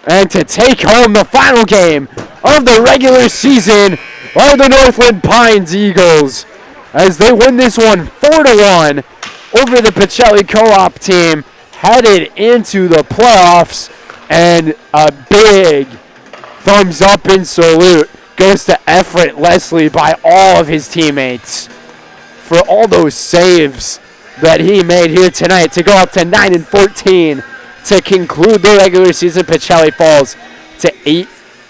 And to take home the final game of the regular season are the Northland Pines Eagles, as they win this one 4-1 over the Pacelli Co-op team, headed into the playoffs. And a big thumbs up and salute goes to Everett Leslie by all of his teammates for all those saves that he made here tonight to go up to 9-14 to conclude the regular season. Pacelli falls to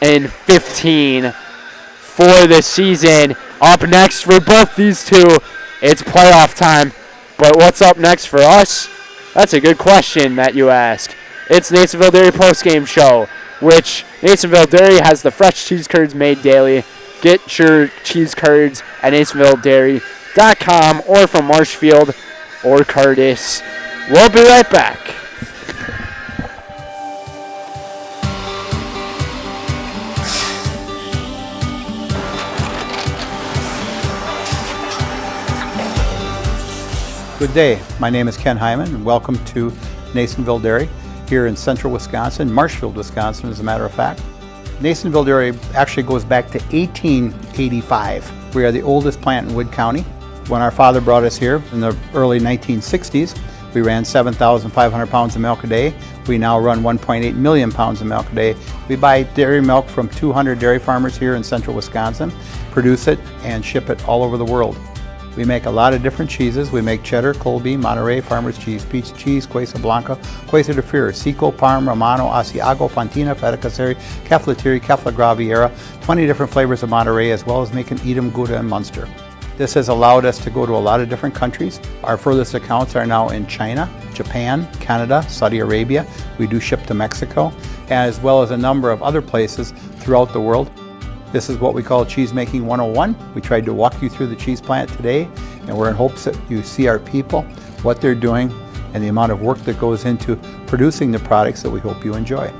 8-15 for the season. Up next for both these two, it's playoff time. But what's up next for us? That's a good question that you ask. It's Nasonville Dairy postgame show, which Nasonville Dairy has the fresh cheese curds made daily. Get your cheese curds at NasonvilleDairy.com or from Marshfield or Curtis. We'll be right back. Good day. My name is Ken Hyman, and welcome to Nasonville Dairy here in central Wisconsin, Marshfield, Wisconsin, as a matter of fact. Nasonville Dairy actually goes back to 1885. We are the oldest plant in Wood County. When our father brought us here in the early 1960s, We ran 7,500 pounds of milk a day. We now run 1.8 million pounds of milk a day. We buy dairy milk from 200 dairy farmers here in central Wisconsin, produce it, and ship it all over the world. We make a lot of different cheeses. We make cheddar, Colby, Monterey, Farmer's Cheese, Peach Cheese, Quesa Blanca, Quesa de Fir, Seco, Parm, Romano, Asiago, Fontina, Feta Caseri, Cafflatiri, Caffla Graviera, 20 different flavors of Monterey, as well as making Edam, Gouda, and Munster. This has allowed us to go to a lot of different countries. Our furthest accounts are now in China, Japan, Canada, Saudi Arabia. We do ship to Mexico, as well as a number of other places throughout the world. This is what we call Cheese Making 101. We tried to walk you through the cheese plant today, and we're in hopes that you see our people, what they're doing, and the amount of work that goes into producing the products that we hope you enjoy.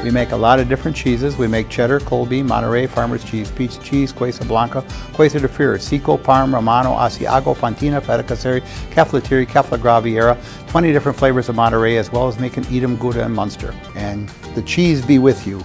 We make a lot of different cheeses. We make cheddar, Colby, Monterey, Farmer's Cheese, Peach Cheese, Quesa Blanca, Quesa de Fir, Seco, Parm, Romano, Asiago, Fontina, Feta Caseri, Cafflatiri, Caffla Graviera, 20 different flavors of Monterey, as well as making Edam, Gouda, and Munster. And the cheese be with you.